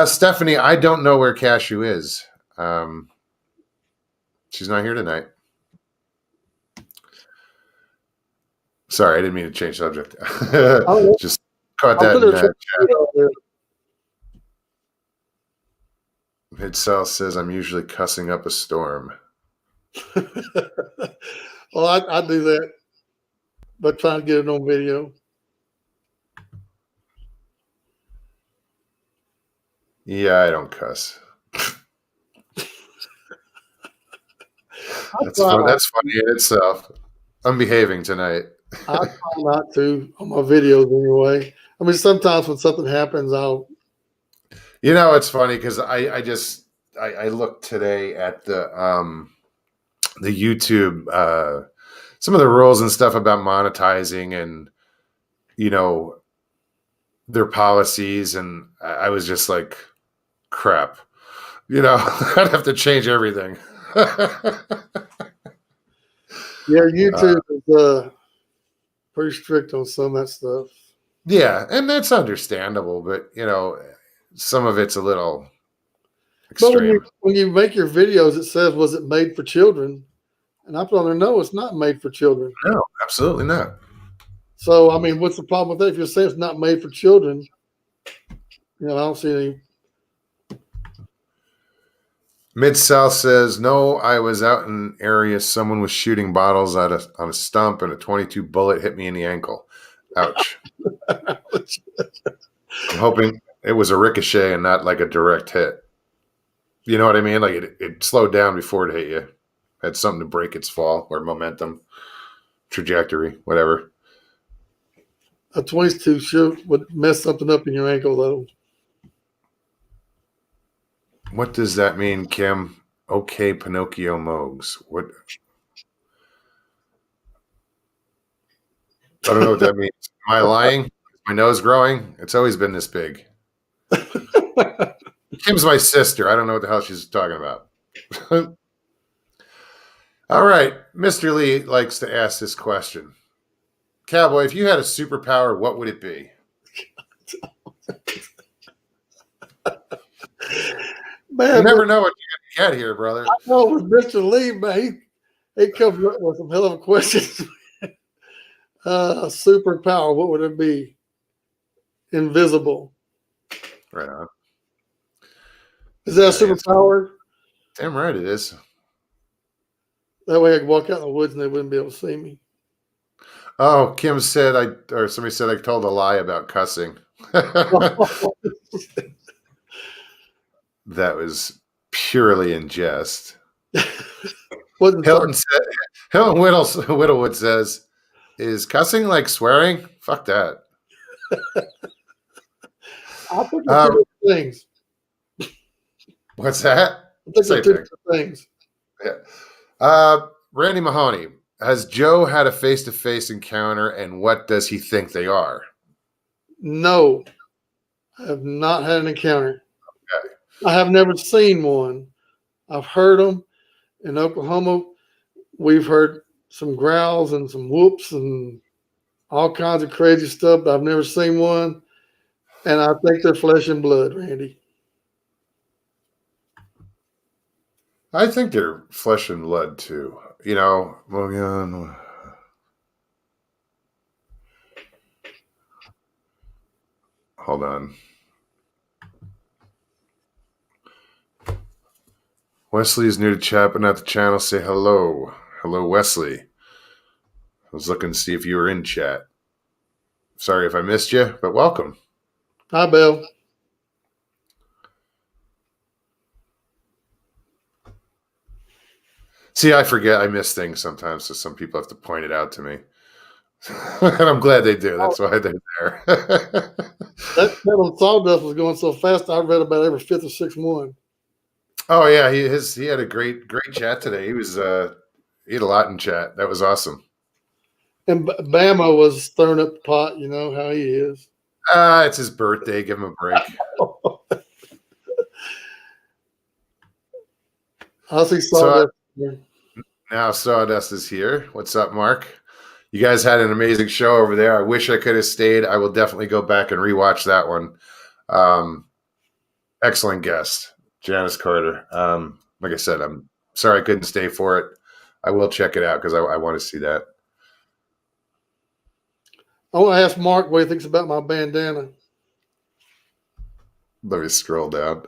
Stephanie, I don't know where Cashew is. She's not here tonight. Sorry, I didn't mean to change subject. Just caught that in chat. Mid South says I'm usually cussing up a storm. Well, I do that, but trying to get it on video. Yeah, I don't cuss. That's funny in itself. I'm behaving tonight. I try not to on my videos anyway. I mean, sometimes when something happens, I'll. It's funny because I looked today at the YouTube some of the rules and stuff about monetizing and their policies, and I was just like, crap. I'd have to change everything. Yeah, YouTube is pretty strict on some of that stuff. Yeah, and that's understandable, but some of it's a little extreme. But when extreme. you make your videos, it says, "Was it made for children?" And I put on there, "No, it's not made for children." No, absolutely not. So, I mean, what's the problem with that? If you're saying it's not made for children, I don't see any. Mid South says, no, I was out in an area. Someone was shooting bottles on a stump, and a 22 bullet hit me in the ankle. Ouch. I'm hoping it was a ricochet and not like a direct hit. You know what I mean? Like it slowed down before it hit you. Had something to break its fall or momentum, trajectory, whatever. A 22 shoot would mess something up in your ankle, though. What does that mean, Kim? Okay, Pinocchio Mogs. What? I don't know what that means. Am I lying? Is my nose growing? It's always been this big. Kim's my sister. I don't know what the hell she's talking about. All right. Mr. Lee likes to ask this question. Cowboy, if you had a superpower, what would it be? Man, you never know what you're going to get here, brother. I know with Mr. Lee, man, he comes up with some hell of a questions. Superpower, what would it be? Invisible. Right on. Is that a superpower? Damn right it is. That way I could walk out in the woods and they wouldn't be able to see me. Oh, Kim said somebody said I told a lie about cussing. That was purely in hilton Whittlewood says, is cussing like swearing? Fuck that. I think they're two different things. What's that? I think Same they're two thing. different things. Yeah. Randy Mahoney, has Joe had a face-to-face encounter, and what does he think they are? No, I have not had an encounter. Okay. I have never seen one. I've heard them in Oklahoma. We've heard some growls and some whoops and all kinds of crazy stuff. But I've never seen one, and I think they're flesh and blood, Randy. I think they're flesh and blood too. You know, well, yeah. No. Hold on. Wesley is new to chat, but not the channel. Say hello. Hello, Wesley. I was looking to see if you were in chat. Sorry if I missed you, but welcome. Hi, Bill. See, I forget. I miss things sometimes, so some people have to point it out to me. And I'm glad they do. That's why they're there. That pedal sawdust was going so fast. I read about every fifth or sixth one. Oh yeah, he had a great chat today. He had a lot in chat. That was awesome. And Bama was stirring up the pot. You know how he is. It's his birthday. Give him a break. I see sawdust. Now Sawdust is here. What's up, Mark? You guys had an amazing show over there. I wish I could have stayed. I will definitely go back and rewatch that one. Excellent guest, Janice Carter. Like I said, I'm sorry I couldn't stay for it. I will check it out because I want to see that. I want to ask Mark what he thinks about my bandana. Let me scroll down.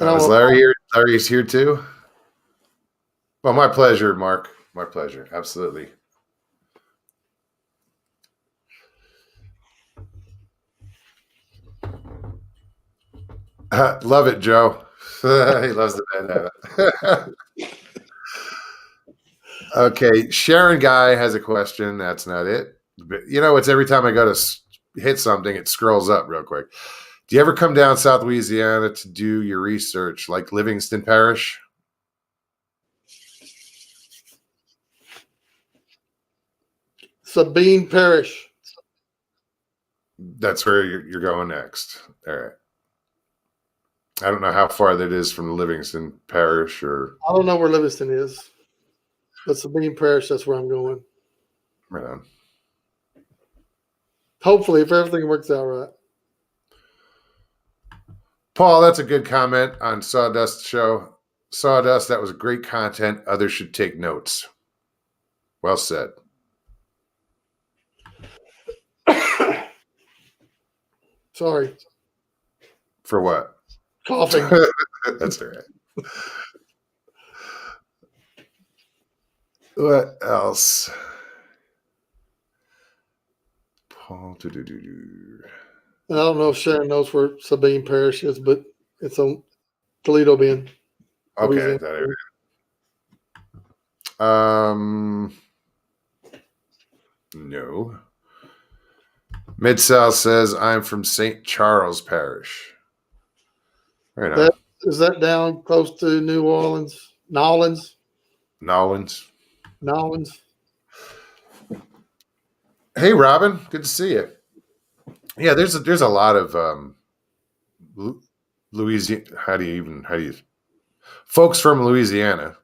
Is Larry here? Larry's here too? Well, my pleasure, Mark. My pleasure. Absolutely. Love it, Joe. He loves the bandana. Okay, Sharon Guy has a question. That's not it. But, you know, it's every time I go to hit something, it scrolls up real quick. Do you ever come down South Louisiana to do your research, like Livingston Parish? Sabine Parish. That's where you're going next. All right. I don't know how far that is from Livingston Parish, or I don't know where Livingston is, but Sabine Parish, that's where I'm going. right on. Hopefully, if everything works out right. Paul, that's a good comment on Sawdust show. Sawdust, that was great content. Others should take notes. Well said. Sorry. For what? Coughing. That's all right. What else? Paul. And I don't know if Sharon knows where Sabine Parish is, but it's on Toledo Bend. Okay. That area. No. Mid-South says, I'm from St. Charles Parish. Right on. Is that down close to New Orleans? Nolans? Nolans. Hey, Robin. Good to see you. Yeah, there's a lot of Louisiana. How do you folks from Louisiana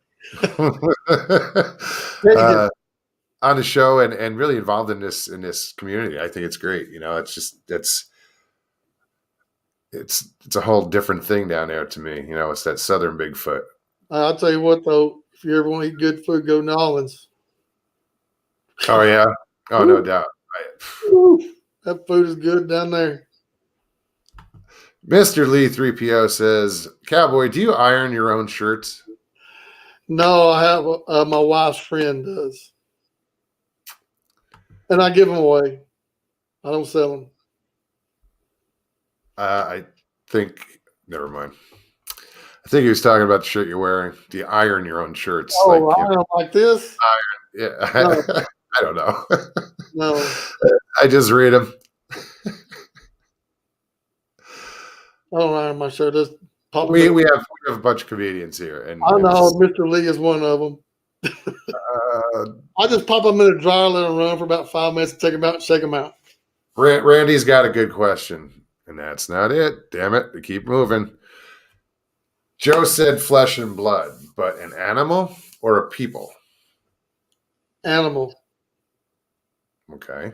on the show and really involved in this community. I think it's great. You know, it's a whole different thing down there to me. You know, it's that Southern Bigfoot. I'll tell you what, though, if you ever want to eat good food, go Nolans. Oh yeah. Oh, no doubt. That food is good down there. Mr. Lee 3PO says, Cowboy, do you iron your own shirts? No, I have my wife's friend does. And I give them away. I don't sell them. I think, never mind. I think he was talking about the shirt you're wearing. Do you iron your own shirts? Oh, I don't like this. Yeah, No, I don't know. no, I just read them. I don't iron my shirt. Just pop We it. we have a bunch of comedians here, and I know Mr. Lee is one of them. I just pop them in a dryer, let them run for about 5 minutes, take them out, and shake them out. Randy's got a good question, and that's not it. Damn it, we keep moving. Joe said flesh and blood, but an animal or a people? Animal. Okay.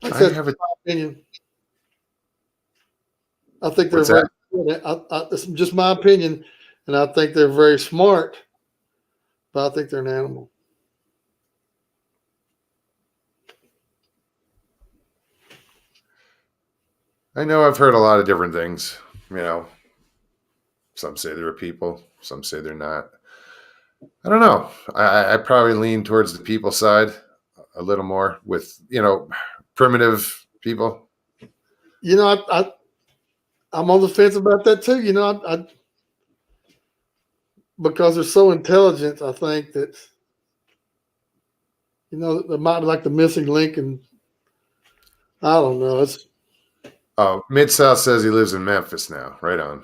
That's my opinion. I think they're very good. It's just my opinion, and I think they're very smart, but I think they're an animal. I know I've heard a lot of different things. Some say they're people, some say they're not. I don't know. I probably lean towards the people side a little more with, primitive people. I'm on the fence about that too. Because they're so intelligent, I think that, they might be like the missing link, and I don't know. Mid-South says he lives in Memphis now. Right on.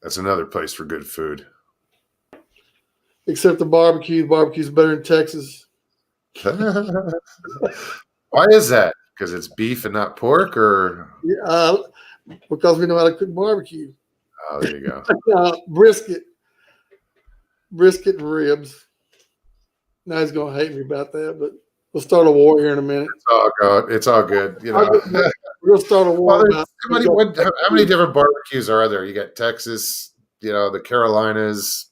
That's another place for good food. Except the barbecue. Barbecue's better in Texas. Why is that? Because it's beef and not pork, or? Because we know how to cook barbecue. Oh, there you go. Brisket and ribs. Now he's going to hate me about that, but we'll start a war here in a minute. It's all good. We'll start a war. How many different barbecues are there? You got Texas, the Carolinas,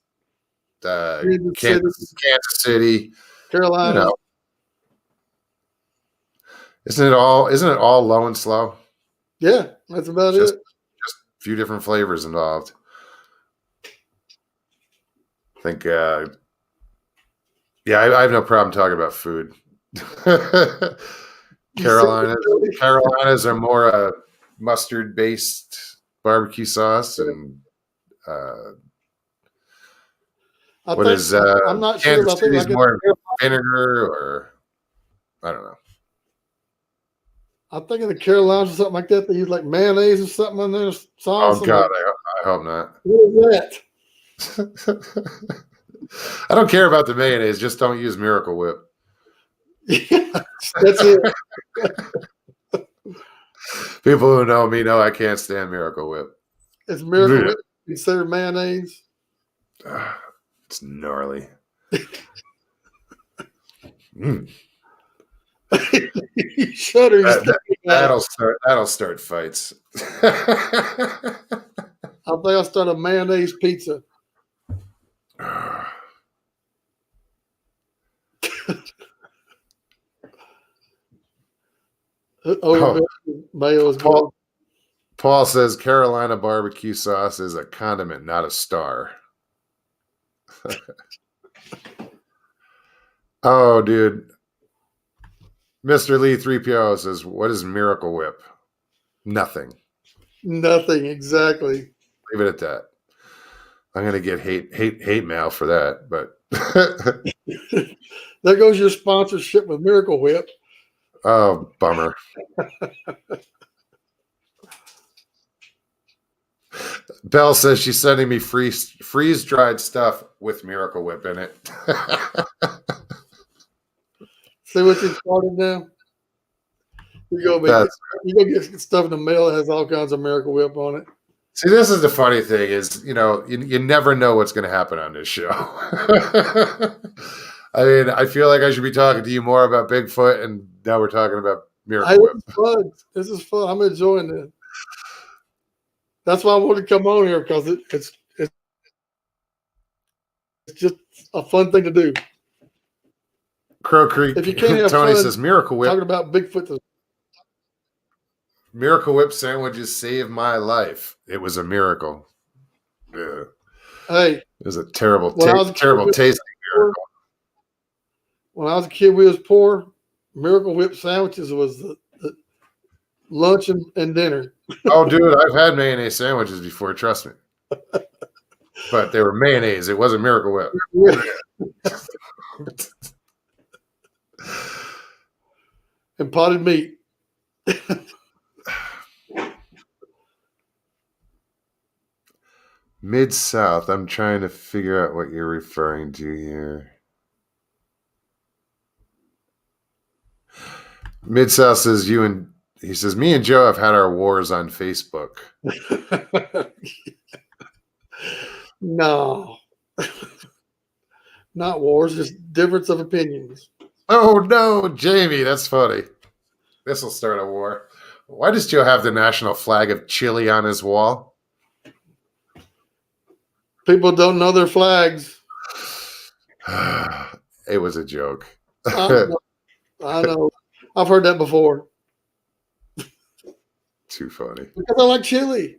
Kansas City, Carolina. Isn't it all low and slow? Yeah, that's about it. Just a few different flavors involved. I think, I have no problem talking about food. Carolinas are more mustard-based barbecue sauce, and I'm not sure. Kansas City's more vinegar, or I don't know. I'm thinking the Carolinas or something like that. They use like mayonnaise or something in their sauce. Oh God, I hope not. What is that? I don't care about the mayonnaise. Just don't use Miracle Whip. Yeah, that's it. People who know me know I can't stand Miracle Whip. Is Miracle Whip considered mayonnaise? It's gnarly. You shudder. That'll start fights. I think I'll start a mayonnaise pizza. Mayo is good. Paul says Carolina barbecue sauce is a condiment, not a star. Oh, dude. Mr. Lee 3PO says, what is Miracle Whip? Nothing. Nothing, exactly. Leave it at that. I'm gonna get hate mail for that, but there goes your sponsorship with Miracle Whip. Oh, bummer. Belle says she's sending me freeze-dried stuff with Miracle Whip in it. See what you started now? You go get stuff in the mail that has all kinds of Miracle Whip on it. See, this is the funny thing is, you never know what's going to happen on this show. I mean, I feel like I should be talking to you more about Bigfoot, and now we're talking about Miracle Whip. This is fun. I'm enjoying it. That's why I wanted to come on here, because it's just a fun thing to do. Crow Creek. If you can't have Tony fun says Miracle Whip. Talking about Bigfoot. Miracle Whip sandwiches saved my life. It was a miracle. Yeah. Hey, it was a terrible tasting miracle. When I was a kid, we was poor. Miracle Whip sandwiches was lunch and dinner. Oh, dude, I've had mayonnaise sandwiches before. Trust me. But they were mayonnaise. It wasn't Miracle Whip. And potted meat. Mid-South. I'm trying to figure out what you're referring to here. Mid-South says he says, me and Joe have had our wars on Facebook. No. Not wars, just difference of opinions. Oh, no, Jamie. That's funny. This will start a war. Why does Joe have the national flag of Chile on his wall? People don't know their flags. It was a joke. I know. I've heard that before. Too funny. Because I like chili.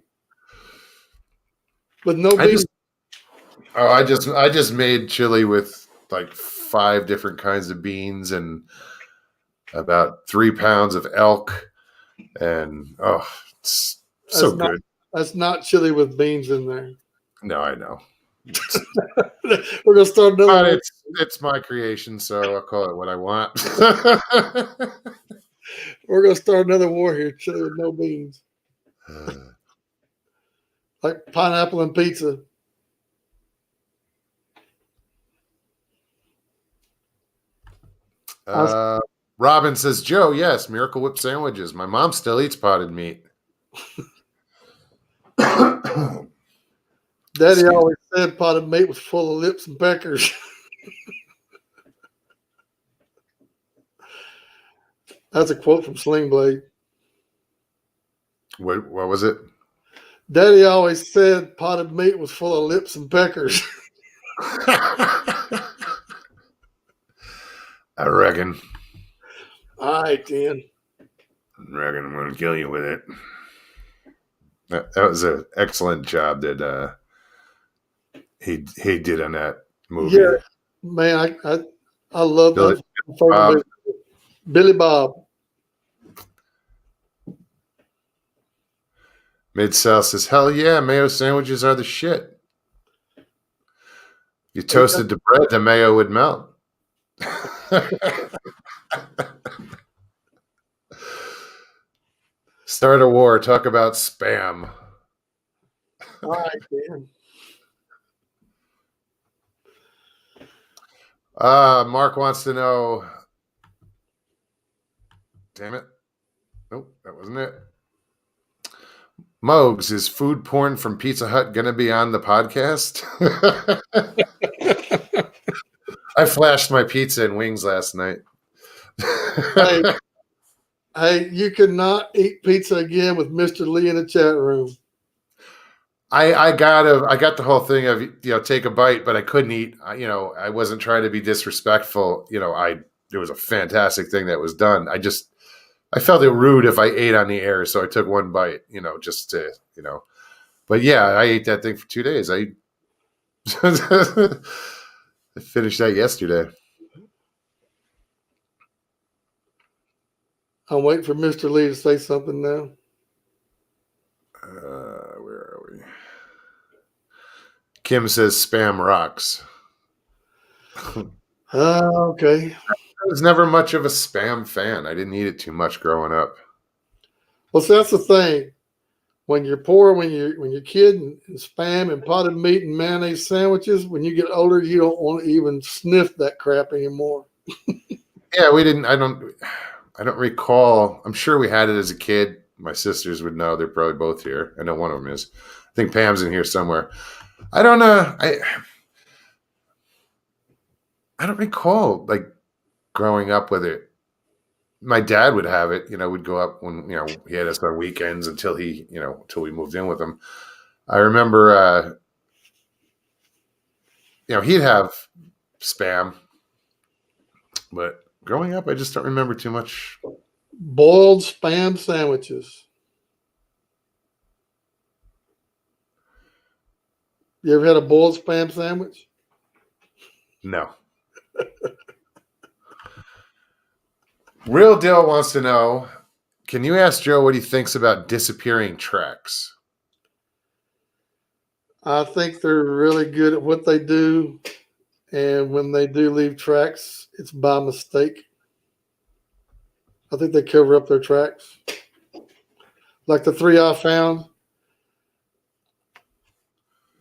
With no beans. I just made chili with like 5 different kinds of beans and about 3 pounds of elk, and it's so good. That's not chili with beans in there. No, I know. We're gonna start another. But it's my creation, so I'll call it what I want. We're gonna start another war here. Chili with no beans, like pineapple and pizza. Robin says, Joe, yes, Miracle Whip sandwiches. My mom still eats potted meat. Daddy always said potted meat was full of lips and peckers. That's a quote from Sling Blade. What was it? Daddy always said potted meat was full of lips and peckers. I reckon. All right, then. I reckon I'm going to kill you with it. That was an excellent job that he did on that movie. Yeah, man, I love that. Billy Bob. Mid-South says, hell yeah, mayo sandwiches are the shit. You toasted the bread, the mayo would melt. Start a war, talk about spam. All right, Dan. Mark wants to know. Damn it. Nope, that wasn't it. Mogs, is food porn from Pizza Hut going to be on the podcast? I flashed my pizza and wings last night. Hey, you cannot eat pizza again with Mr. Lee in the chat room. I got the whole thing of, take a bite, but I couldn't eat. I wasn't trying to be disrespectful. It was a fantastic thing that was done. I felt it rude if I ate on the air, so I took one bite, just to, But yeah, I ate that thing for 2 days. I finished that yesterday. I'm waiting for Mr. Lee to say something now. Where are we? Kim says spam rocks. Okay. I was never much of a spam fan. I didn't eat it too much growing up. Well, so that's the thing. When you're poor, when you're a kid, and spam and potted meat and mayonnaise sandwiches, when you get older, you don't want to even sniff that crap anymore. Yeah, we didn't. I don't recall. I'm sure we had it as a kid. My sisters would know. They're probably both here. I know one of them is. I think Pam's in here somewhere. I don't know. I don't recall growing up with it. My dad would have it. We'd go up when he had us on weekends until we moved in with him. I remember, he'd have spam, but growing up, I just don't remember too much. Boiled spam sandwiches. You ever had a boiled spam sandwich? No. Real Deal wants to know, Can you ask Joe what he thinks about disappearing tracks? I think they're really good at what they do. And when they do leave tracks, it's by mistake. I think they cover up their tracks. Like the 3 I found.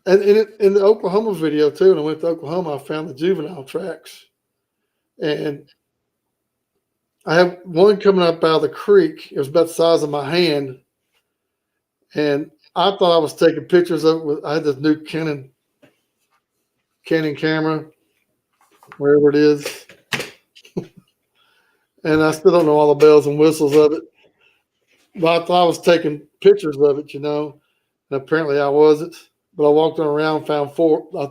And in the Oklahoma video, too, when I went to Oklahoma, I found the juvenile tracks. And I have one coming up out of the creek. It was about the size of my hand. And I thought I was taking pictures of it. I had this new Canon camera, wherever it is. And I still don't know all the bells and whistles of it. But I thought I was taking pictures of it, And apparently I wasn't. But I walked around, found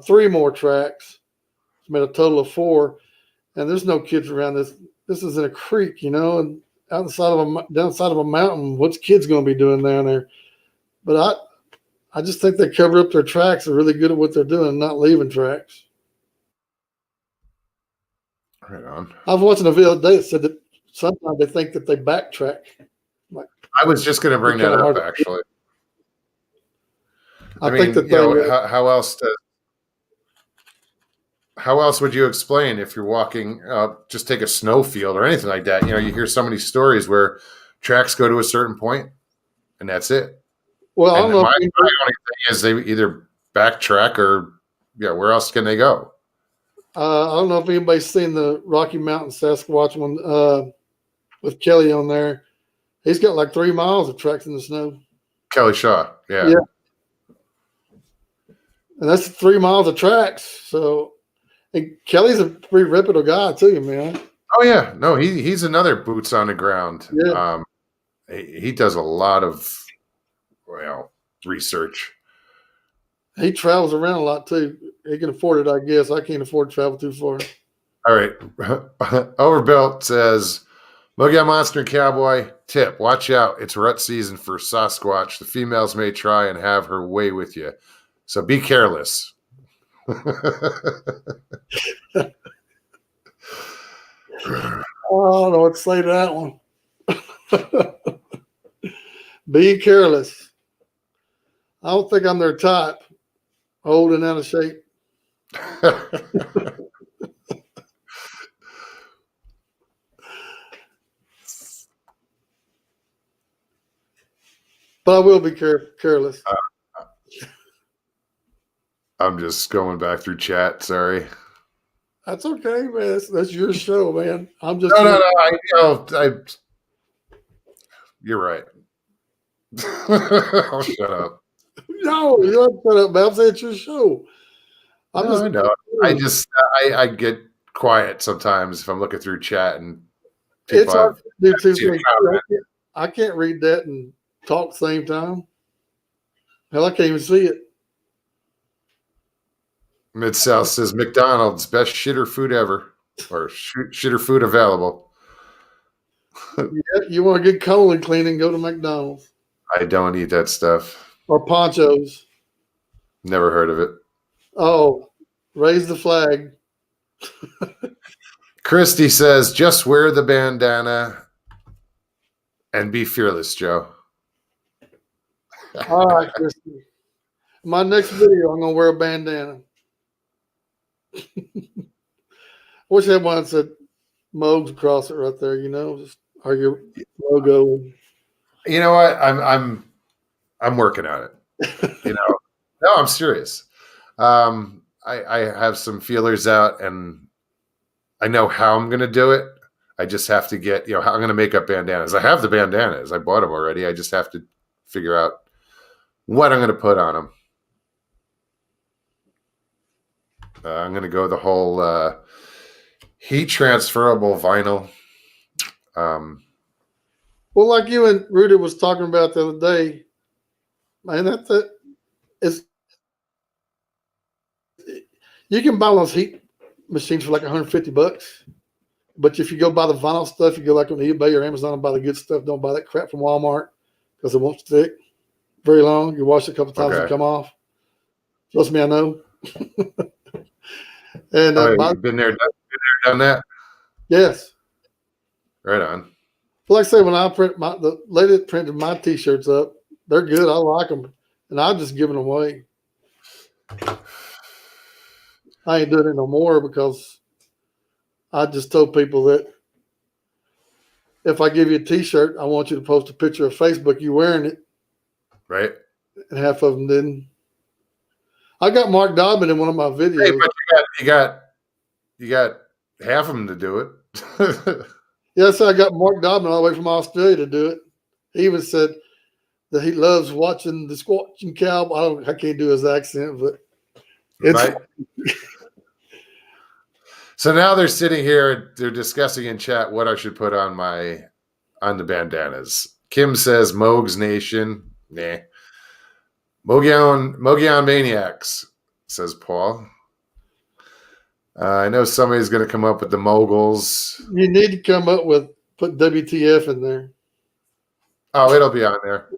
3 more tracks. It's made a total of 4. And there's no kids around this. This is in a creek, and downside of a mountain. What's kids going to be doing down there? But I just think they cover up their tracks. They're really good at what they're doing and not leaving tracks. Right on. I was watching a video today that said that sometimes they think that they backtrack. I was just going to bring that up, actually. I mean, think that how else would you explain if you're walking, just take a snowfield or anything like that? You hear so many stories where tracks go to a certain point and that's it. Well, I don't know. My only thing is they either backtrack or, where else can they go? I don't know if anybody's seen the Rocky Mountain Sasquatch one with Kelly on there. He's got like 3 miles of tracks in the snow. Kelly Shaw, yeah. And that's 3 miles of tracks. So, and Kelly's a pretty reputable guy too, man. Oh yeah, no, he's another boots on the ground. Yeah. He does a lot of research. He travels around a lot too. He can afford it, I guess. I can't afford to travel too far. All right. Overbuilt says, Mogi Monster and Cowboy, tip, watch out. It's rut season for Sasquatch. The females may try and have her way with you. So be careless. I don't know what to say to that one. Be careless. I don't think I'm their type. Old and out of shape. But I will be careless. I'm just going back through chat. Sorry. That's okay, man. That's your show, man. I'm just no. You're right. I'll shut up. No, you don't shut up, man. I'm saying it's your show. I know. I get quiet sometimes if I'm looking through chat and it's hard to do 2 things. I can't read that and talk at the same time. Hell, I can't even see it. Mid-South says McDonald's best shitter food ever, or shitter food available. Yeah, you want to get colon cleaning, go to McDonald's. I don't eat that stuff. Or Ponchos. Never heard of it. Oh, raise the flag. Christy says, just wear the bandana and be fearless, Joe. All right, Christy. My next video, I'm going to wear a bandana. I wish I had one that said Mogs across it right there, just or your logo. You know what? I'm working on it. No, I'm serious. I have some feelers out and I know how I'm going to do it. I just have to get, how I'm going to make up bandanas. I have the bandanas. I bought them already. I just have to figure out what I'm going to put on them. I'm going to go the whole heat transferable vinyl. Well, like you and Rudy was talking about the other day, man, you can buy those heat machines for like $150. But if you go buy the vinyl stuff, you go like on eBay or Amazon and buy the good stuff. Don't buy that crap from Walmart because it won't stick very long. You wash it a couple times and come off. Trust me, I know. And you've been there, done that? Yes. Right on. But like I say, when I print the lady that printed my T-shirts up, they're good. I like them, and I'm just giving them away. I ain't doing it no more because I just told people that if I give you a T-shirt, I want you to post a picture of Facebook you wearing it. Right. And half of them didn't. I got Mark Dobbin in one of my videos. Hey, but you got half of them to do it. Yes, I got Mark Dobbin all the way from Australia to do it. He even said that he loves watching the Squatchin Cowboy. I can't do his accent, but it's right. So now they're sitting here, they're discussing in chat what I should put on the bandanas. Kim says Moog's Nation. Nah. Mogown Maniacs, says Paul. I know somebody's going to come up with the moguls. You need to come up with put WTF in there. Oh, it'll be on there.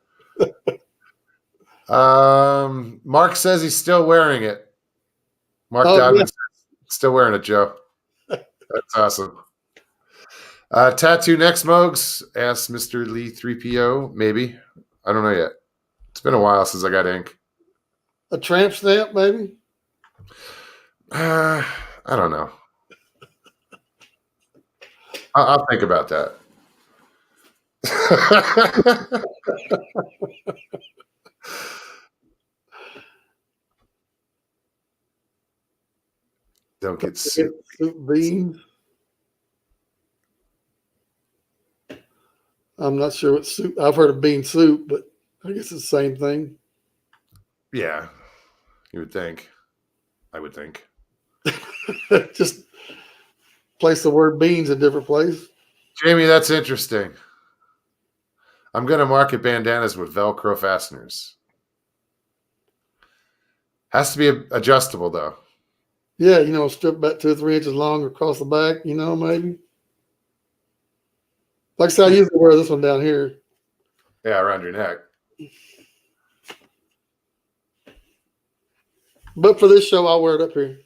Mark says he's still wearing it. Mark Dobbin says still wearing it, Joe. That's awesome. Tattoo next, Mogs? Asked Mr. Lee 3PO. Maybe. I don't know yet. It's been a while since I got ink. A tramp stamp, maybe? I don't know. I'll think about that. Don't get soup beans. I'm not sure what soup. I've heard of bean soup, but I guess it's the same thing. Yeah, you would think. I would think. Just place the word beans in different place. Jamie, that's interesting. I'm going to market bandanas with Velcro fasteners. Has to be adjustable, though. Yeah, strip about 2 or 3 inches long across the back, maybe. Like I said, I usually wear this one down here. Yeah, around your neck. But for this show, I'll wear it up here.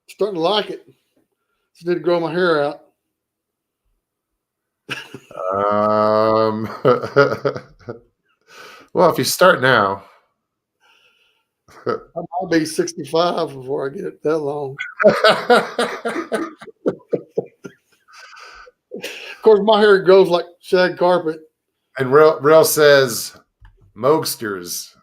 Starting to like it. Just need to grow my hair out. Well, if you start now. I'll be 65 before I get it that long. Of course, my hair grows like shag carpet. And Real says, Mogsters.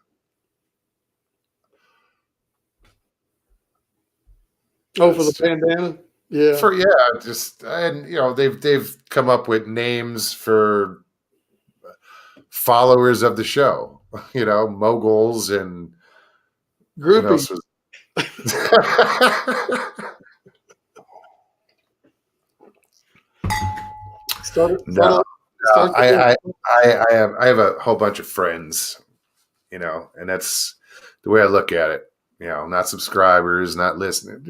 Oh, for the bandana? Yeah. They've come up with names for followers of the show. Moguls and groupies. I have a whole bunch of friends, and that's the way I look at it. Not subscribers, not listening.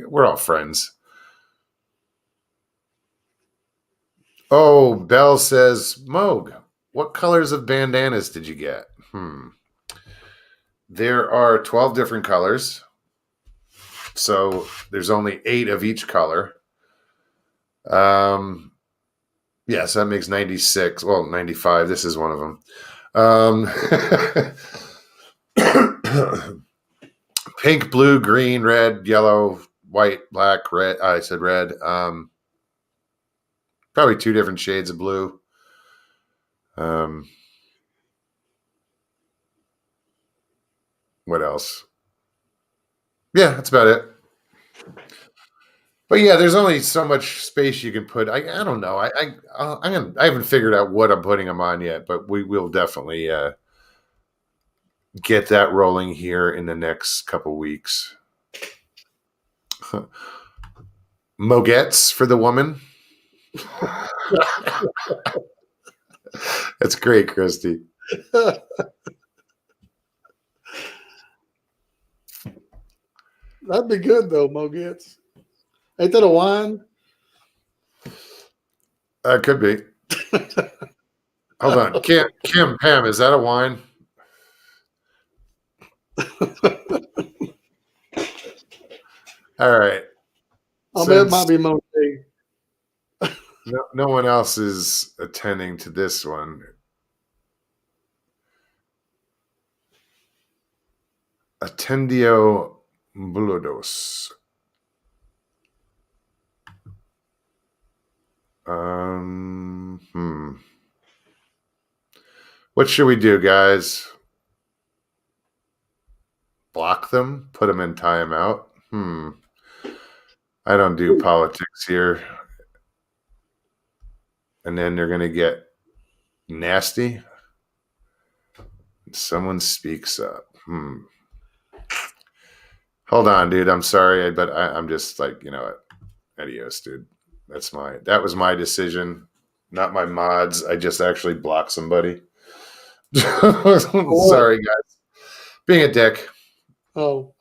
We're all friends. Oh, Bell says, Moog, what colors of bandanas did you get? There are 12 different colors. So there's only 8 of each color. So that makes 96. Well, 95. This is one of them. Pink, blue, green, red, yellow, white, black, red. I said red. Probably 2 different shades of blue. What else? Yeah, that's about it. But yeah, there's only so much space you can put. I don't know. I haven't figured out what I'm putting them on yet, but we will definitely get that rolling here in the next couple weeks. Mogettes for the woman. That's great, Christy. That'd be good though, Mogettes. Ain't that a wine? Could be. Hold on. Kim, Pam, is that a wine? All right. It might be Monet. No one else is attending to this one. Attendio Bludos. What should we do, guys? Block them? Put them in timeout? I don't do politics here. And then they're going to get nasty. Someone speaks up. Hold on, dude. I'm sorry, but I'm just like, you know what? Adios, dude. That was my decision, not my mods. I just actually blocked somebody. Sorry, guys. Being a dick. Oh.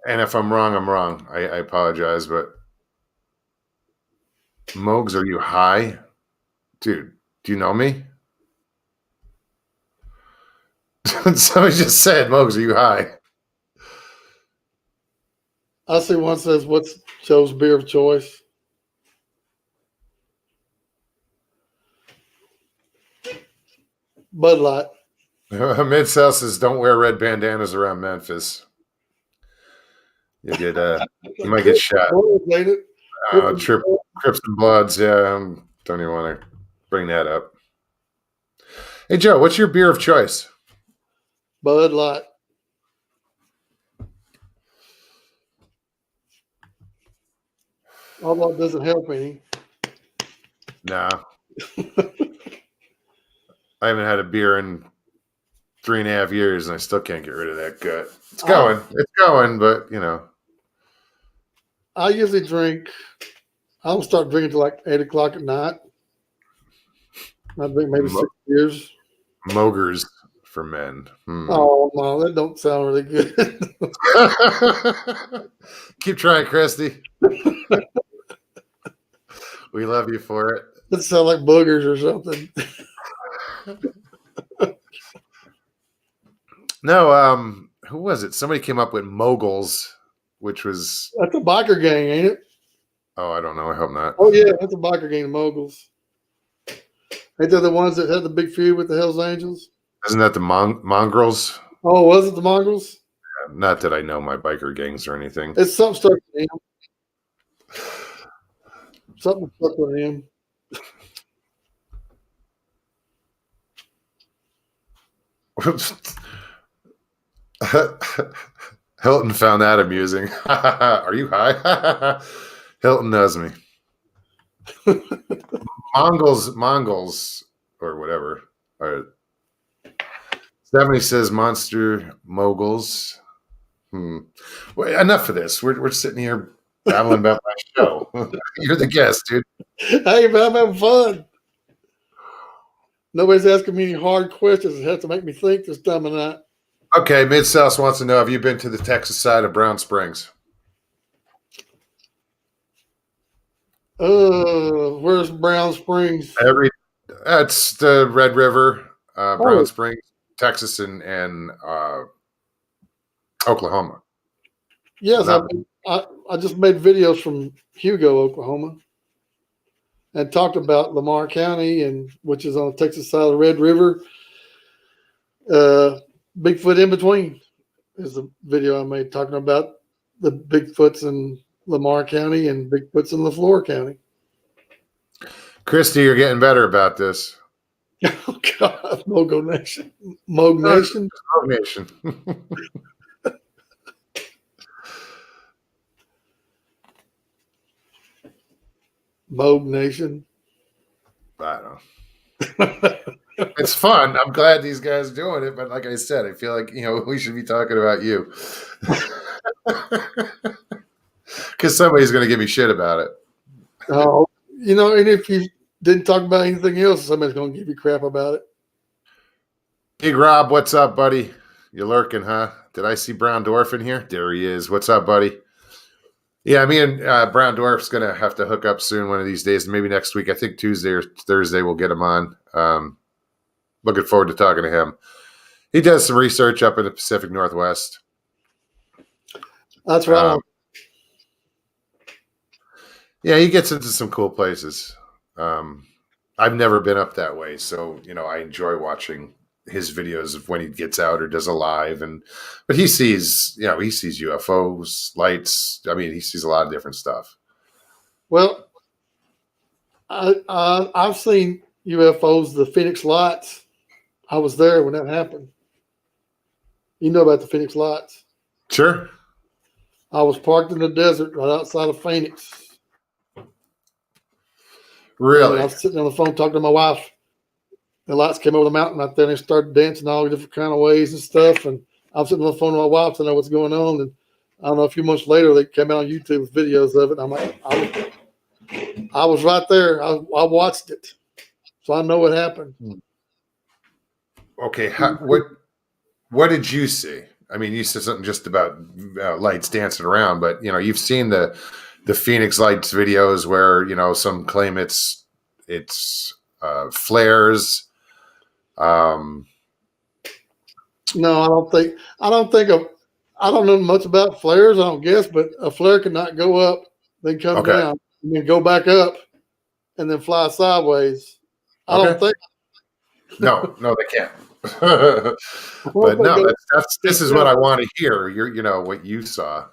And if I'm wrong, I'm wrong. I apologize, but Mogs, are you high? Dude, do you know me? Somebody just said, Mogs, are you high? I see one says, what's Joe's beer of choice? Bud Light. Mid-South says, don't wear red bandanas around Memphis. You get you might get shot. Crips and Bloods, yeah. Don't even want to bring that up. Hey Joe, what's your beer of choice? Bud Light. Although it doesn't help any. No. I haven't had a beer in 3.5 years, and I still can't get rid of that gut. It's going, but you know. I usually drink. I don't start drinking till like 8 o'clock at night. I drink maybe 6 years. Mogers for men. Oh no, that don't sound really good. Keep trying, Christy. We love you for it. That sounds like boogers or something. No, who was it? Somebody came up with moguls, which was that's a biker gang, ain't it? Oh, I don't know. I hope not. Oh yeah, that's a biker gang, the moguls. Ain't they the ones that had the big feud with the Hells Angels? Isn't that the mongrels? Oh, was it the mongrels? Yeah, not that I know my biker gangs or anything. It's something stuck with him. Something stuck with him. Hilton found that amusing. Are you high? Hilton knows me. Mongols, or whatever. 70 says monster moguls. Wait, enough of this. We're sitting here babbling about my show. You're the guest, dude. Hey, man, I'm having fun. Nobody's asking me any hard questions. It has to make me think this time of night. Okay, Mid-South wants to know, have you been to the Texas side of Brown Springs? Where's Brown Springs? That's the Red River, Brown Springs, Texas, and Oklahoma. Yes, I just made videos from Hugo, Oklahoma, and talked about Lamar County, which is on the Texas side of the Red River. Bigfoot in between is the video I made talking about the Bigfoots in Lamar County and Bigfoots in LaFleur County. Christy, you're getting better about this. Oh God, Mogo Nation, Moog Nation, Moog Nation. Moog Nation. I don't know. It's fun. I'm glad these guys are doing it, but like I said, I feel like we should be talking about you, because somebody's going to give me shit about it. Oh, and if you didn't talk about anything else, somebody's going to give you crap about it. Big Rob, what's up, buddy? You lurking, huh? Did I see Brown Dwarf in here? There he is. What's up, buddy? Yeah, me and Brown Dwarf's going to have to hook up soon one of these days, maybe next week. I think Tuesday or Thursday we'll get him on. Looking forward to talking to him. He does some research up in the Pacific Northwest. That's right. Yeah, he gets into some cool places. Um, I've never been up that way, so I enjoy watching his videos of when he gets out or does a live, but he sees UFOs, lights. I mean, he sees a lot of different stuff. Well, I've seen UFOs, the Phoenix Lights. I was there when that happened. You know about the Phoenix Lights? Sure. I was parked in the desert right outside of Phoenix, and I Really? was sitting on the phone talking to my wife. The lights came over the mountain out there, and they started dancing all different kind of ways and stuff. And I was sitting on the phone with my wife to know what's going on. And I don't know, a few months later, they came out on YouTube with videos of it. I'm like, I was right there. I watched it, so I know what happened. Okay. What did you see? I mean, you said something just about lights dancing around, but you've seen the Phoenix Lights videos where some claim it's flares. Um, No, I don't know much about flares. I don't guess, but a flare cannot go up, then come okay. down, and then go back up, and then fly sideways. I don't Okay. think. No, they can't. I But hope they no, go that's this straight is what down. I want to hear. What you saw.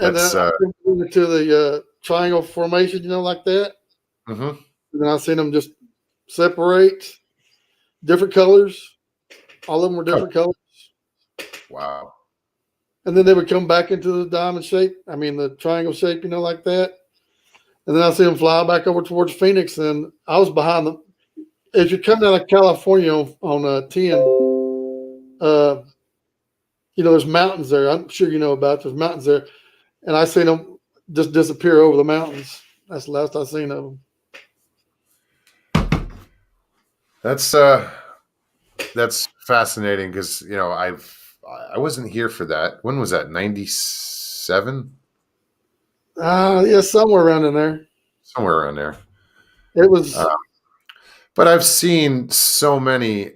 And That's then I went into the triangle formation, like that. mhm. And then I seen them just separate, different colors. All of them were Oh, different colors. wow. And then they would come back into the diamond shape. I mean, the triangle shape, like that. And then I see them fly back over towards Phoenix. And I was behind them. As you're coming out of California on 10, there's mountains there. I'm sure you know about. There's mountains there. And I seen them just disappear over the mountains. That's the last I seen of them. That's fascinating because I wasn't here for that. When was that? 97? Yeah, somewhere around in there. Somewhere around there. It was. But I've seen so many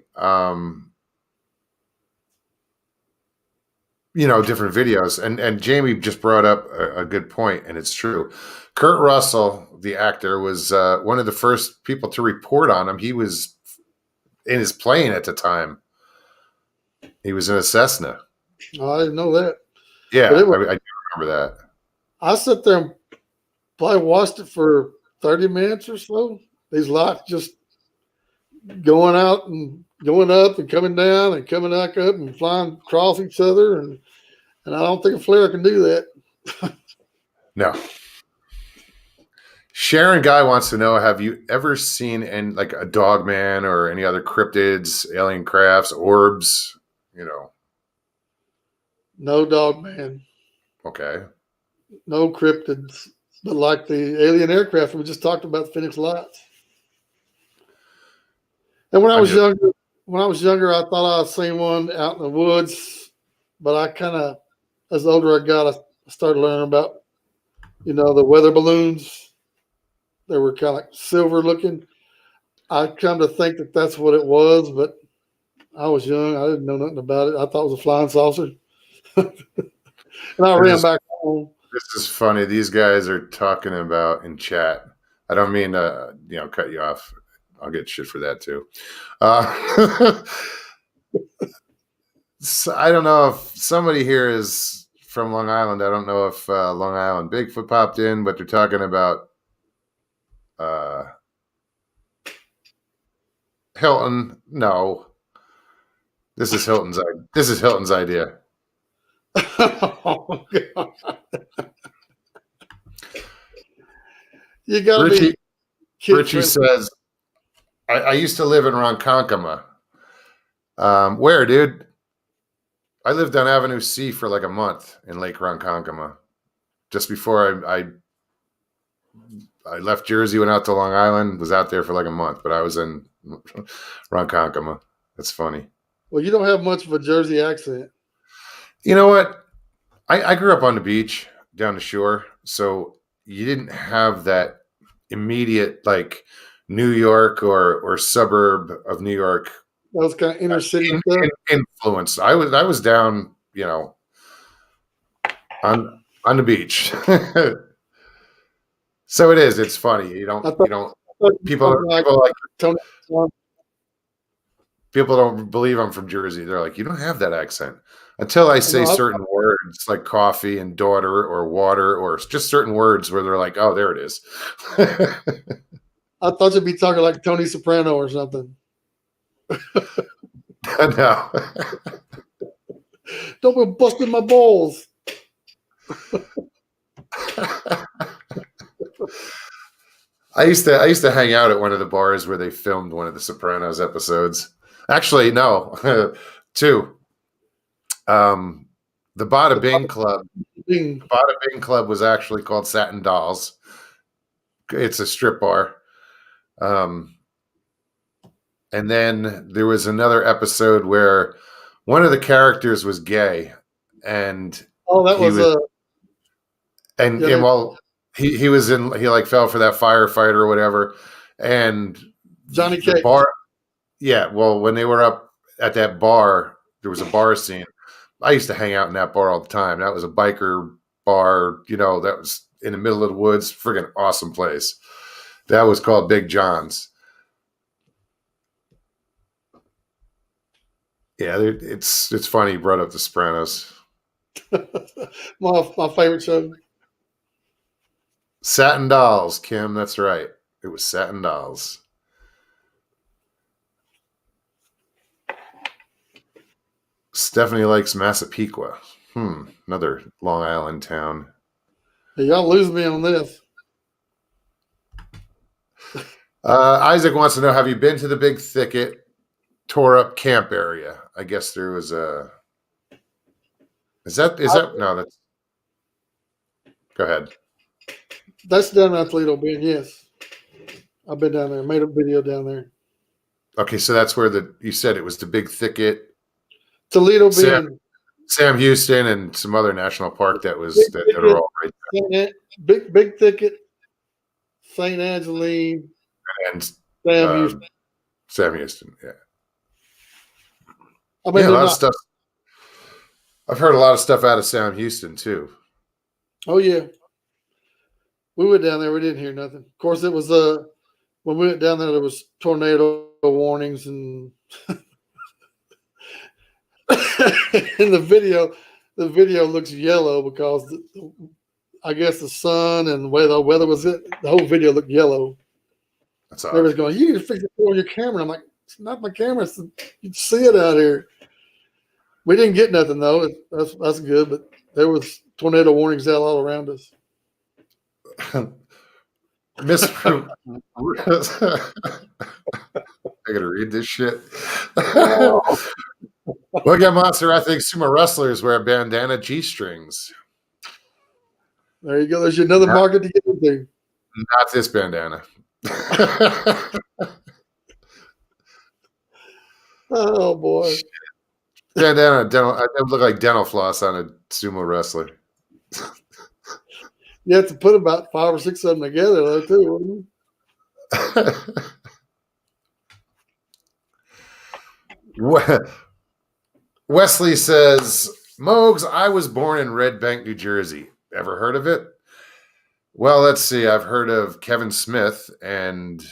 different videos, and Jamie just brought up a good point, and it's true. Kurt Russell, the actor, was one of the first people to report on him. He was in his plane at the time. He was in a Cessna. I didn't know that. Yeah, But it was. I do remember that. I sat there and probably watched it for 30 minutes or so. These lights just going out and going up and coming down and coming back up and flying across each other. And I don't think a flare can do that. No. Sharon Guy wants to know: have you ever seen like a dog man or any other cryptids, alien crafts, orbs? No dog man, Okay. no cryptids, but like the alien aircraft we just talked about, the Phoenix Lights. And I'm just when I was younger, I thought I'd seen one out in the woods, but I kind of, as the older I got, I started learning about, the weather balloons. They were kind of like silver looking. I come to think that that's what it was, but I was young. I didn't know nothing about it. I thought it was a flying saucer. And I this ran is back home. this is funny. These guys are talking about in chat. I don't mean to cut you off. I'll get shit for that too. Uh, so I don't know if somebody here is from Long Island. I don't know if Long Island Bigfoot popped in, but they're talking about Hilton. No, This is Hilton's idea. Oh, God. You got to Richie be kid Richie friendly. says, I used to live in Ronkonkoma. Where, dude? I lived on Avenue C for like a month in Lake Ronkonkoma. Just before I left Jersey, went out to Long Island, was out there for like a month, but I was in Ronkonkoma. That's funny. Well, you don't have much of a Jersey accent. You know what? I grew up on the beach down the shore, so you didn't have that immediate like New York or suburb of New York That was kind of inner city stuff. influence. I was down, on the beach. So it is. It's funny. You I don't. thought, You don't. I thought you People. were like People like. Tony. People don't believe I'm from Jersey. They're like, you don't have that accent until I say No, certain words like coffee and daughter or water or just certain words where they're like, oh, there it is. I thought you'd be talking like Tony Soprano or something. No. Don't be busting my balls. I used to hang out at one of the bars where they filmed one of the Sopranos episodes. Actually, no, two. The Bada Bing Club. Bing. The Bada Bing Club was actually called Satin Dolls. It's a strip bar. And then there was another episode where one of the characters was gay, and Oh, that was a. and well, he was in, he like fell for that firefighter or whatever, and Johnny the Cage. bar. Yeah, well, when they were up at that bar, there was a bar scene. I used to hang out in that bar all the time. That was a biker bar, that was in the middle of the woods. Friggin' awesome place. That was called Big John's. Yeah, it's funny you brought up The Sopranos. my favorite show. Satin Dolls, Kim, that's right. It was Satin Dolls. Stephanie likes Massapequa. Another Long Island town. Hey, y'all lose me on this. Isaac wants to know, have you been to the Big Thicket, tore up camp area? I guess there was a... Is that no, that's... Go ahead. That's down at Toledo Bend, yes. I've been down there, made a video down there. Okay, so that's where you said it was the Big Thicket. Toledo Bend. Sam Houston and some other national park that are all right there. Big Thicket, St. Angeline, and Sam Houston. Sam Houston, yeah. I mean, a lot of stuff. I've heard a lot of stuff out of Sam Houston too. Oh yeah, we went down there. We didn't hear nothing. Of course, it was when we went down there was tornado warnings and. In the video looks yellow because I guess the sun and the weather was it. The whole video looked yellow. That's odd. Everybody's going, you can fix it on your camera. I'm like, it's not my camera. You can see it out here. We didn't get nothing though. That's good, but there was tornado warnings out all around us. Miss, I gotta read this shit. Look at Monster. I think sumo wrestlers wear bandana G-strings. There you go. There's another market to get into. Not this bandana. Oh boy. Bandana. It would look like dental floss on a sumo wrestler. You have to put about 5 or 6 of them together, though, too, wouldn't you? Wesley says, Mogs, I was born in Red Bank, New Jersey. Ever heard of it? Well, let's see. I've heard of Kevin Smith and,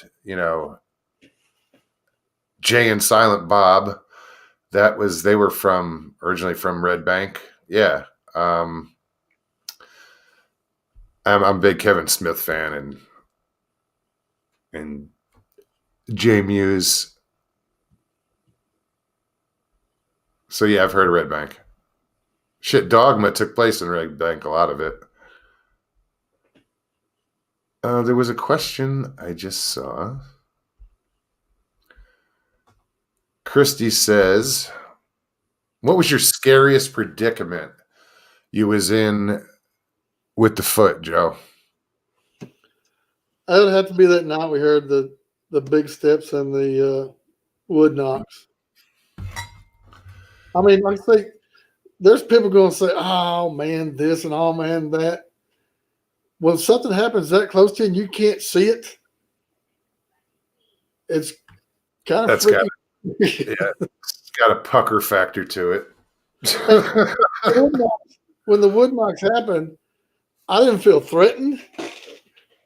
Jay and Silent Bob. They were originally from Red Bank. Yeah. I'm a big Kevin Smith fan and Jay Muse. So yeah, I've heard of Red Bank. Shit, Dogma took place in Red Bank, a lot of it. There was a question I just saw. Christy says, what was your scariest predicament you was in with the foot, Joe? It would have to be that night we heard the big steps and the wood knocks. I mean, like I say, there's people going to say, oh, man, this and oh, man, that. When something happens that close to you and you can't see it, it's kind of freaky. It's got a pucker factor to it. When the wood knocks happened, I didn't feel threatened.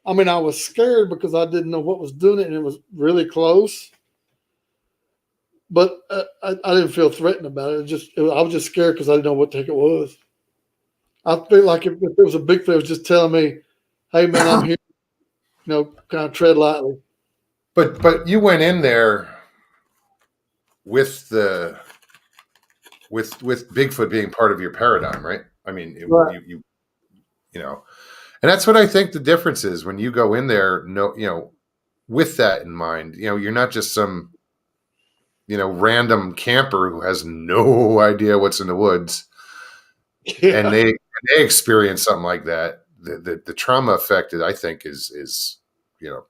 I mean, I was scared because I didn't know what was doing it, and it was really close. But I didn't feel threatened about it. I was just scared because I didn't know what the heck it was. I feel like if it was a Bigfoot, it was just telling me, "Hey, man, I'm here." Kind of tread lightly. But you went in there with the with Bigfoot being part of your paradigm, right? I mean, Right. you know, and that's what I think the difference is when you go in there. No, with that in mind, you're not just some random camper who has no idea what's in the woods, and Yeah. they experience something like that. The trauma affected, I think, is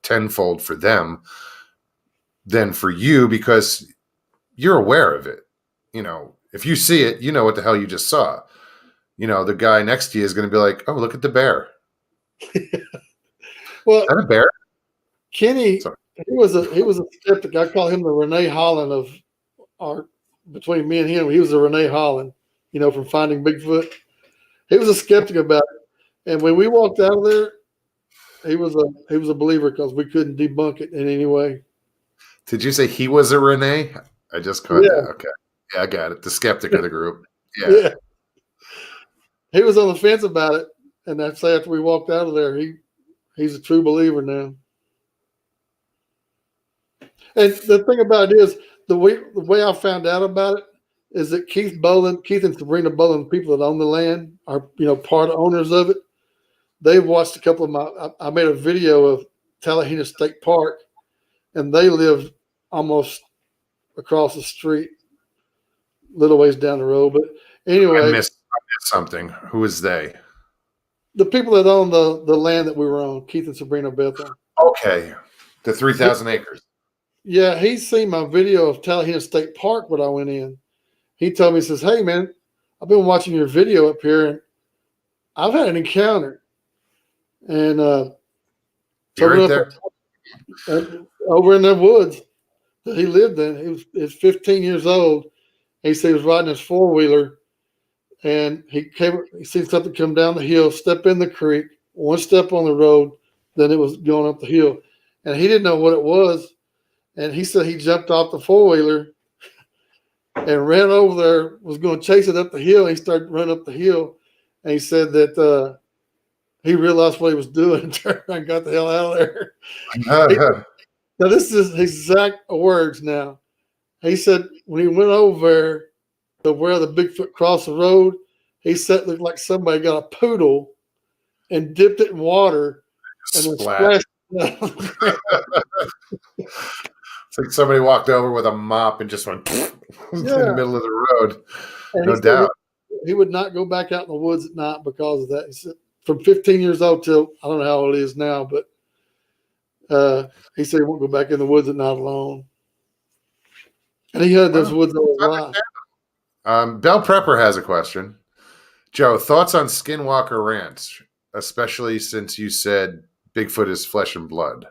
tenfold for them than for you because you're aware of it. If you see it, you know what the hell you just saw. The guy next to you is going to be like, "Oh, look at the bear. Is Well, that a bear?" Kenny, Sorry. he was a skeptic. I call him the Renee Holland of our between me and him. He was a Renee Holland, from Finding Bigfoot. He was a skeptic about it. And when we walked out of there, he was a believer because we couldn't debunk it in any way. Did you say he was a Renee? I just caught that. Yeah, Okay. Yeah, I got it. The skeptic of the group. Yeah. yeah. He was on the fence about it, and that's after we walked out of there. He's a true believer now. And the thing about it is the way I found out about it is that Keith and Sabrina Boland, people that own the land, are part owners of it. They've watched a couple of I made a video of Tallahassee State Park, and they live almost across the street, little ways down the road. But I anyway, missed something. Who is they? the people that own the land that we were on, Keith and Sabrina Bethel. Okay. The 3,000 acres. Yeah, he's seen my video of Tallahassee State Park when I went in. He told me, he says, "Hey, man, I've been watching your video up here, and I've had an encounter." And You so we right went there? up over in the woods that he lived in. He was 15 years old. He said he was riding his four-wheeler, and he seen something come down the hill, step in the creek, one step on the road, then it was going up the hill. And he didn't know what it was. And he said he jumped off the four-wheeler and ran over there, was going to chase it up the hill. He started running up the hill, and he said that he realized what he was doing and turned around and got the hell out of there. Now, this is his exact words now. He said when he went over there to where the Bigfoot crossed the road, he said it looked like somebody got a poodle and dipped it in water and then Splat. splashed it. It's like somebody walked over with a mop and just went in the Yeah. middle of the road. And No he said doubt. he would not go back out in the woods at night because of that. He said from 15 years old till I don't know how old he is now, but he said he won't go back in the woods at night alone. And he had those Well, woods all his life. Bell Prepper has a question. Joe, thoughts on Skinwalker Ranch, especially since you said Bigfoot is flesh and blood?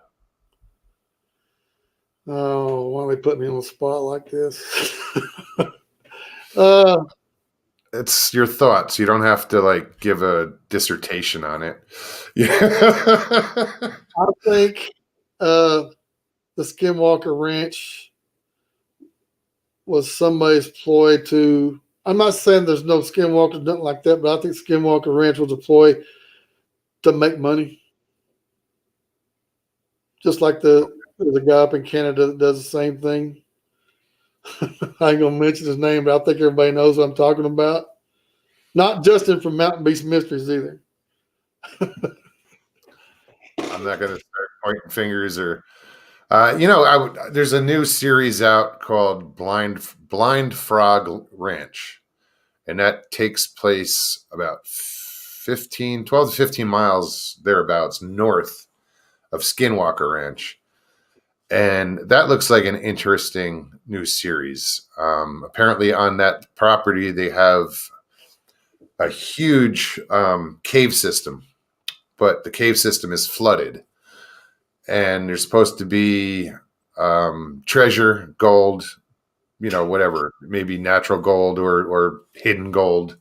Oh, why they put me on the spot like this? It's your thoughts. You don't have to give a dissertation on it. Yeah. I think the Skinwalker Ranch was somebody's ploy to. I'm not saying there's no Skinwalker, nothing like that, but I think Skinwalker Ranch was a ploy to make money. Just like there's a guy up in Canada that does the same thing. I ain't gonna mention his name, but I think everybody knows what I'm talking about. Not Justin from Mountain Beast Mysteries either. I'm not going to start pointing fingers or, there's a new series out called Blind Frog Ranch, and that takes place about 12 to 15 miles thereabouts north of Skinwalker Ranch. And that looks like an interesting new series. Apparently on that property, they have a huge cave system, but the cave system is flooded. And there's supposed to be treasure, gold, whatever, maybe natural gold or hidden gold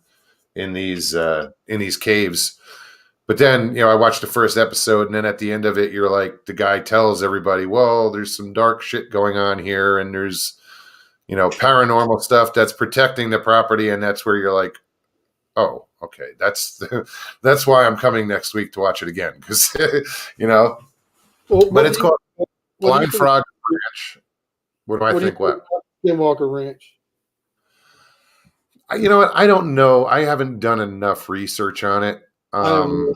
in these caves. But then, I watched the first episode, and then at the end of it, you're like, the guy tells everybody, well, there's some dark shit going on here, and there's, paranormal stuff that's protecting the property, and that's where you're like, oh, okay, that's why I'm coming next week to watch it again, because Well, But it's called what do you Blind think? Frog Ranch. What do I What do you think? think What? about Skinwalker Ranch? You know what? I don't know. I haven't done enough research on it. I haven't.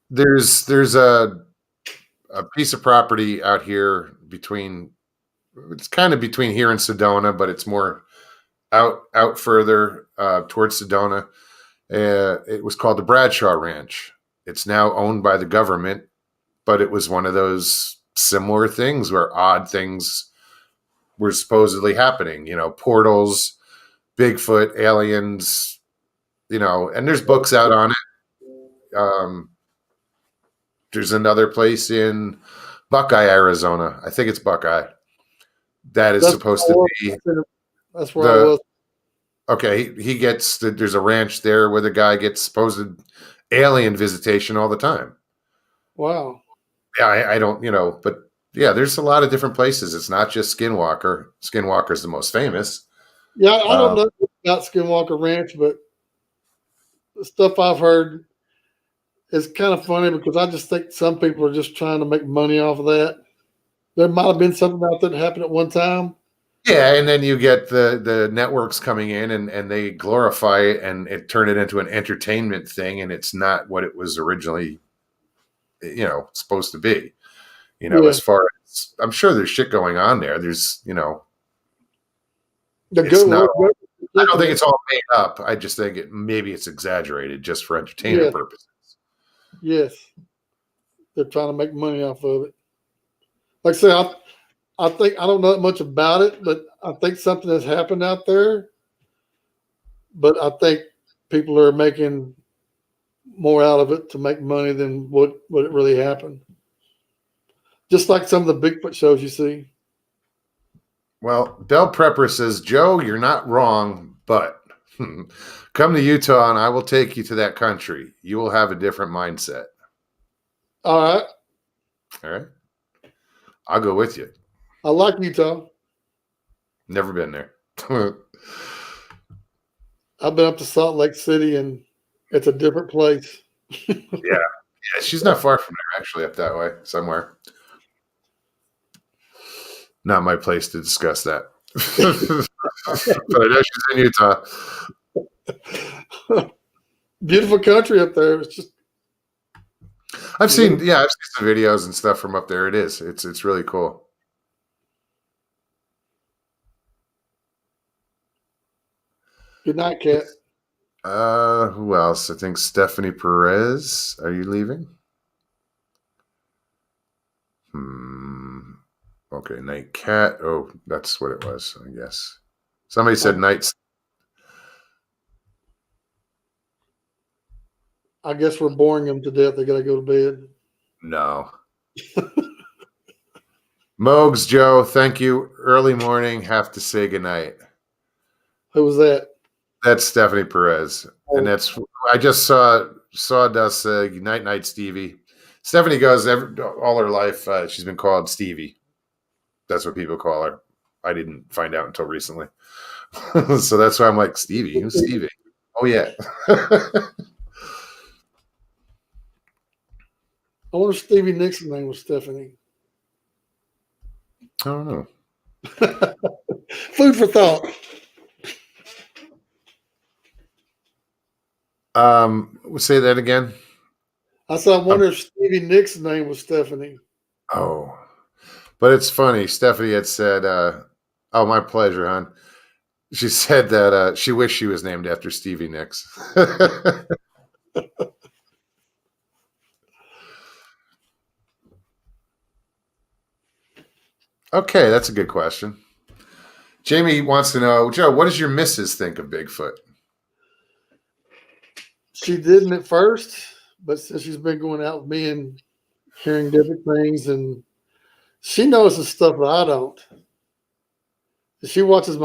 There's a piece of property out here it's kind of between here and Sedona, but it's more out further towards Sedona. It was called the Bradshaw Ranch. It's now owned by the government, but it was one of those similar things where odd things were supposedly happening. Portals, Bigfoot, aliens. And there's books out on it. There's another place in Buckeye, Arizona. I think it's Buckeye. That is supposed to be That's where I was. Okay, he gets there's a ranch there where the guy gets supposed alien visitation all the time. Wow. Yeah, I don't, but yeah, there's a lot of different places. It's not just Skinwalker. Skinwalker's the most famous. Yeah, I don't know about Skinwalker Ranch, but the stuff I've heard is kind of funny because I just think some people are just trying to make money off of that. There might have been something out there that happened at one time. Yeah, and then you get the networks coming in and they glorify it and it turn it into an entertainment thing, and it's not what it was originally, supposed to be. As far as I'm sure there's shit going on there. There's, I don't think it's all made up. I just think maybe it's exaggerated just for entertainment purposes. Yes. They're trying to make money off of it. Like I said, I think I don't know that much about it, but I think something has happened out there. But I think people are making more out of it to make money than what it really happened. Just like some of the Bigfoot shows you see. Well, Bell Prepper says, Joe, you're not wrong, but come to Utah and I will take you to that country. You will have a different mindset. All right. All right. I'll go with you. I like Utah. Never been there. I've been up to Salt Lake City, and it's a different place. Yeah, she's not far from there, actually, up that way somewhere. Not my place to discuss that. But I know she's in Utah. Beautiful country up there. It's just I've seen some videos and stuff from up there. It is. It's really cool. Good night, Kat. Who else? I think Stephanie Perez. Are you leaving? Okay, Night Cat. Oh, that's what it was, I guess. Somebody said nights. I guess we're boring them to death. They got to go to bed. No. Mogs, Joe, thank you. Early morning, have to say goodnight. Who was that? That's Stephanie Perez. Oh. And I just saw Dust say, night, Stevie. Stephanie goes, all her life, she's been called Stevie. That's what people call her. I didn't find out until recently. So that's why I'm like, Stevie? Who's Stevie? Oh, yeah. I wonder if Stevie Nicks' name was Stephanie. I don't know. Food for thought. Say that again. I said, I wonder if Stevie Nicks' name was Stephanie. Oh, but it's funny. Stephanie had said, "Oh, my pleasure, hon." She said that she wished she was named after Stevie Nicks. Okay, that's a good question. Jamie wants to know, Joe, what does your missus think of Bigfoot? She didn't at first, but since she's been going out with me and hearing different things, and she knows the stuff that I don't. She watches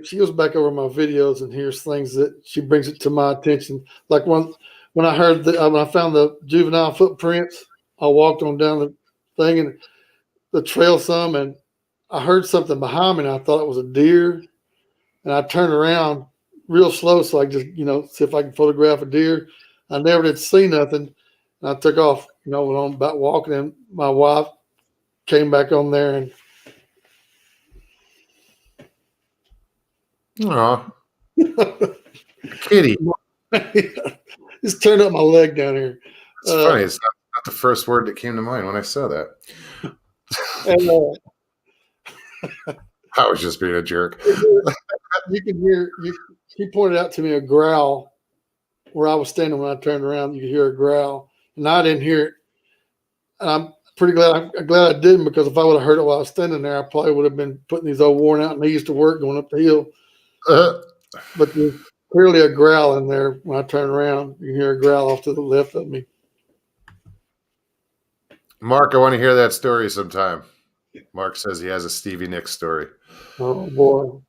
she goes back over my videos and hears things that she brings it to my attention. Like one when I heard when I found the juvenile footprints, I walked on down the thing and the trail some, and I heard something behind me, and I thought it was a deer, and I turned around real slow so I could just see if I could photograph a deer. I never did see nothing, and I took off. Went on about walking, and my wife came back on there, and Aw, kitty. just turned up my leg down here. It's funny. It's not the first word that came to mind when I saw that. And, I was just being a jerk. you can hear. He pointed out to me a growl where I was standing when I turned around. You could hear a growl, and I didn't hear it. And I'm pretty glad. I'm glad I didn't, because if I would have heard it while I was standing there, I probably would have been putting these old worn out knees to work going up the hill. But there's clearly a growl in there when I turn around. You can hear a growl off to the left of me. Mark, I want to hear that story sometime. Mark says he has a Stevie Nicks story. Oh boy!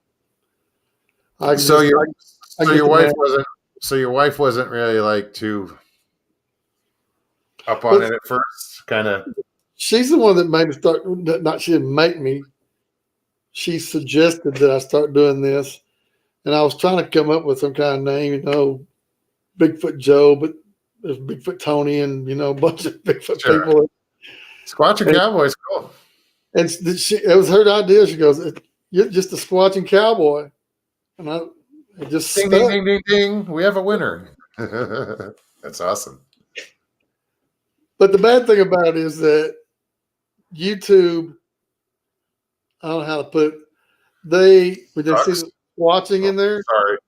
So your wife wasn't really like too up on it at first, kind of. She's the one that made me start. Not she didn't make me. She suggested that I start doing this, and I was trying to come up with some kind of name, Bigfoot Joe, but there's Bigfoot Tony, and a bunch of Bigfoot people. Squatchin Cowboy is cool. And it was her idea. She goes, "You're just a Squatchin Cowboy," and I just ding, ding, ding, ding, ding. We have a winner. That's awesome. But the bad thing about it is that YouTube, I don't know how to put it. When they see Squatching in there, sorry,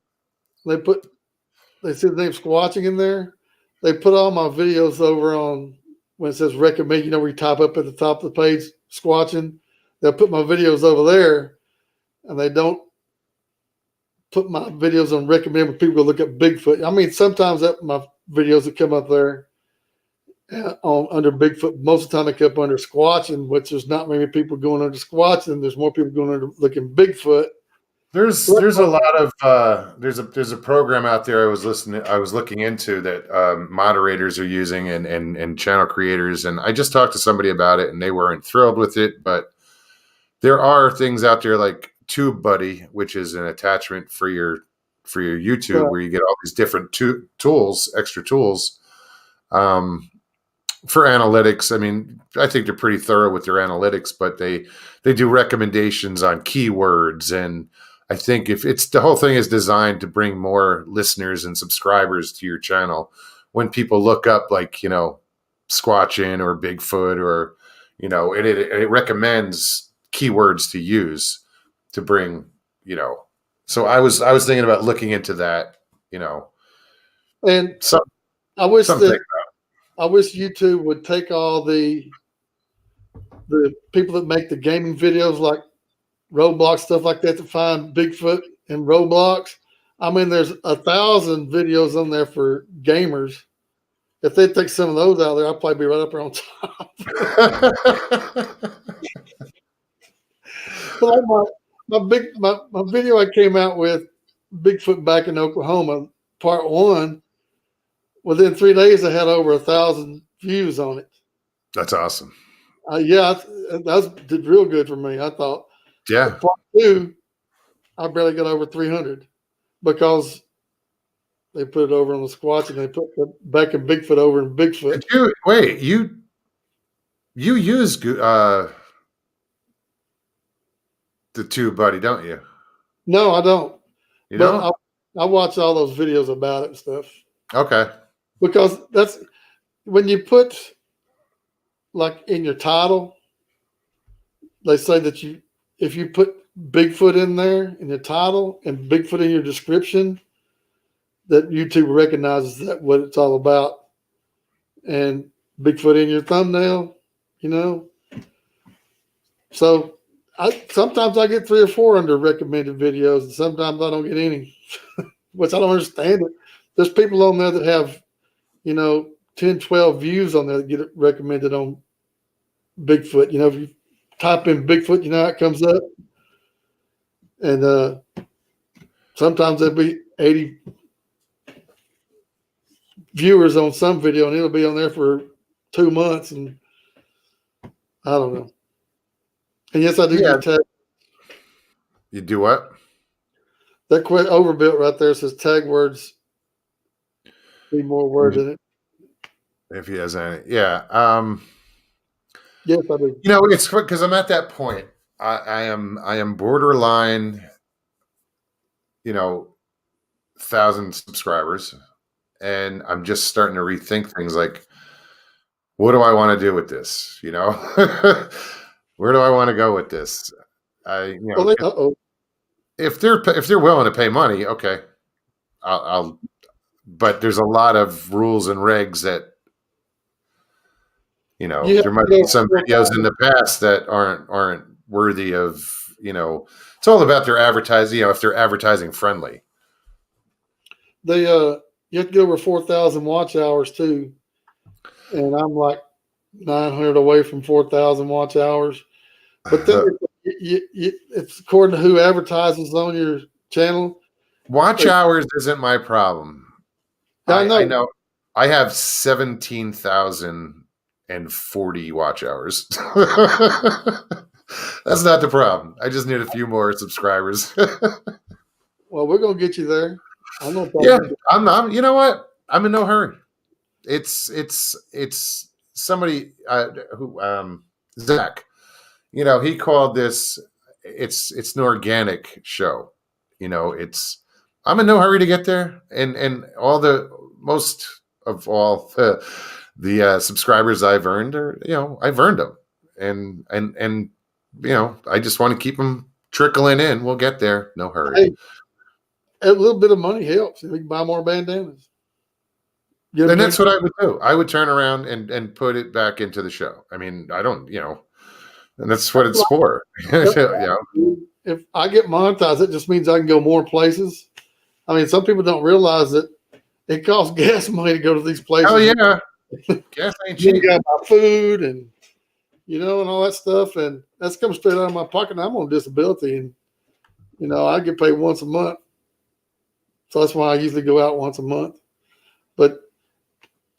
they see the name Squatching in there. They put all my videos over on when it says recommend. Where you type up at the top of the page, Squatching. They'll put my videos over there, and they don't put my videos on recommend when people go look at Bigfoot. I mean, sometimes my videos that come up there under Bigfoot, most of the time they come up under Squatching, which there's not many people going under Squatching. There's more people going under looking Bigfoot. There's a lot of there's a program out there I was looking into that moderators are using and channel creators, and I just talked to somebody about it and they weren't thrilled with it, but there are things out there like TubeBuddy, which is an attachment for your YouTube, where you get all these different extra tools for analytics. I mean, I think they're pretty thorough with their analytics, but they do recommendations on keywords, and I think if the whole thing is designed to bring more listeners and subscribers to your channel. When people look up Squatchin or Bigfoot or it recommends keywords to use to bring So I was thinking about looking into that. And I wish YouTube would take all the people that make the gaming videos like Roblox, stuff like that, to find Bigfoot in Roblox. I mean, there's 1,000 videos on there for gamers. If they take some of those out of there, I'll probably be right up there on top. But my video I came out with, Bigfoot back in Oklahoma, part 1, within 3 days I had over 1,000 views on it. That's awesome. That did real good for me, I thought. Yeah. Part 2, I barely got over 300 because they put it over on the Squatch, and they put the back in Bigfoot over in Bigfoot. You use the TubeBuddy, don't you? No, I don't. You don't? I watch all those videos about it and stuff. Okay. Because that's when you put like in your title, they say that if you put Bigfoot in there in your title and Bigfoot in your description, that YouTube recognizes that what it's all about. And Bigfoot in your thumbnail, So sometimes I get 3 or 4 under recommended videos, and sometimes I don't get any, which I don't understand it. There's people on there that have, 10, 12 views on there that get it recommended on Bigfoot. If you type in Bigfoot, how it comes up. And sometimes there'll be 80 viewers on some video, and it'll be on there for 2 months, and I don't know. And yes, I do use tag. You do what? That overbuilt right there says tag words. Need more words in it. If he has any, yeah. Yes, I do. You know, it's because I'm at that point. I am borderline. 1,000 subscribers, and I'm just starting to rethink things like, what do I want to do with this? Where do I want to go with this? If they're willing to pay money, okay, I'll. But there's a lot of rules and regs that there might be some videos in the past that aren't worthy of. It's all about their advertising. If they're advertising friendly. You have to get over 4,000 watch hours too, and I'm like 900 away from 4,000 watch hours. But then it's according to who advertises on your channel. Watch hours isn't my problem. I know. I have 17,040 watch hours. That's not the problem. I just need a few more subscribers. Well, we're gonna get you there. I'm you know what? I'm in no hurry. It's somebody who Zach. He called this. It's an organic show. I'm in no hurry to get there, and most of all the subscribers I've earned I've earned them, and I just want to keep them trickling in. We'll get there. No hurry. Hey, a little bit of money helps. We can buy more bandanas. And that's what I would do. I would turn around and put it back into the show. I mean, I don't, and that's what it's for. If I get monetized, it just means I can go more places. I mean, some people don't realize that it costs gas money to go to these places. Oh yeah, gas ain't cheap. You got my food and and all that stuff, and that's coming straight out of my pocket. And I'm on disability, and I get paid once a month, so that's why I usually go out once a month. But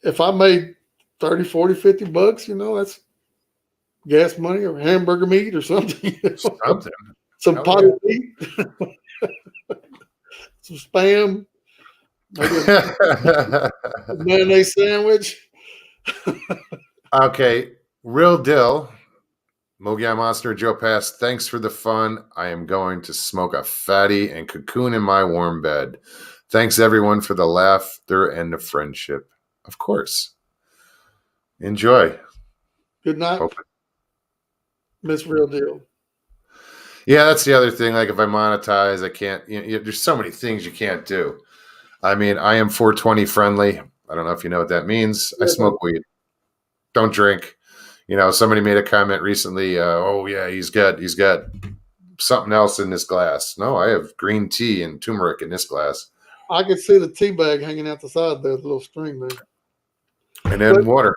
if I made 30, 40, 50 bucks, that's gas money or hamburger meat or something. Something. Some potted meat. Some spam. Maybe a mayonnaise sandwich. Okay. Real deal. Mogi Monster Joe Pass, thanks for the fun. I am going to smoke a fatty and cocoon in my warm bed. Thanks everyone for the laughter and the friendship. Of course. Enjoy. Good night. Miss Real Deal. Yeah, that's the other thing. Like if I monetize, I can't, there's so many things you can't do. I mean, I am 420 friendly. I don't know if you know what that means. I smoke weed. Don't drink. Somebody made a comment recently. Oh yeah, he's got something else in this glass. No, I have green tea and turmeric in this glass. I could see the tea bag hanging out the side there, the little string there. And then water.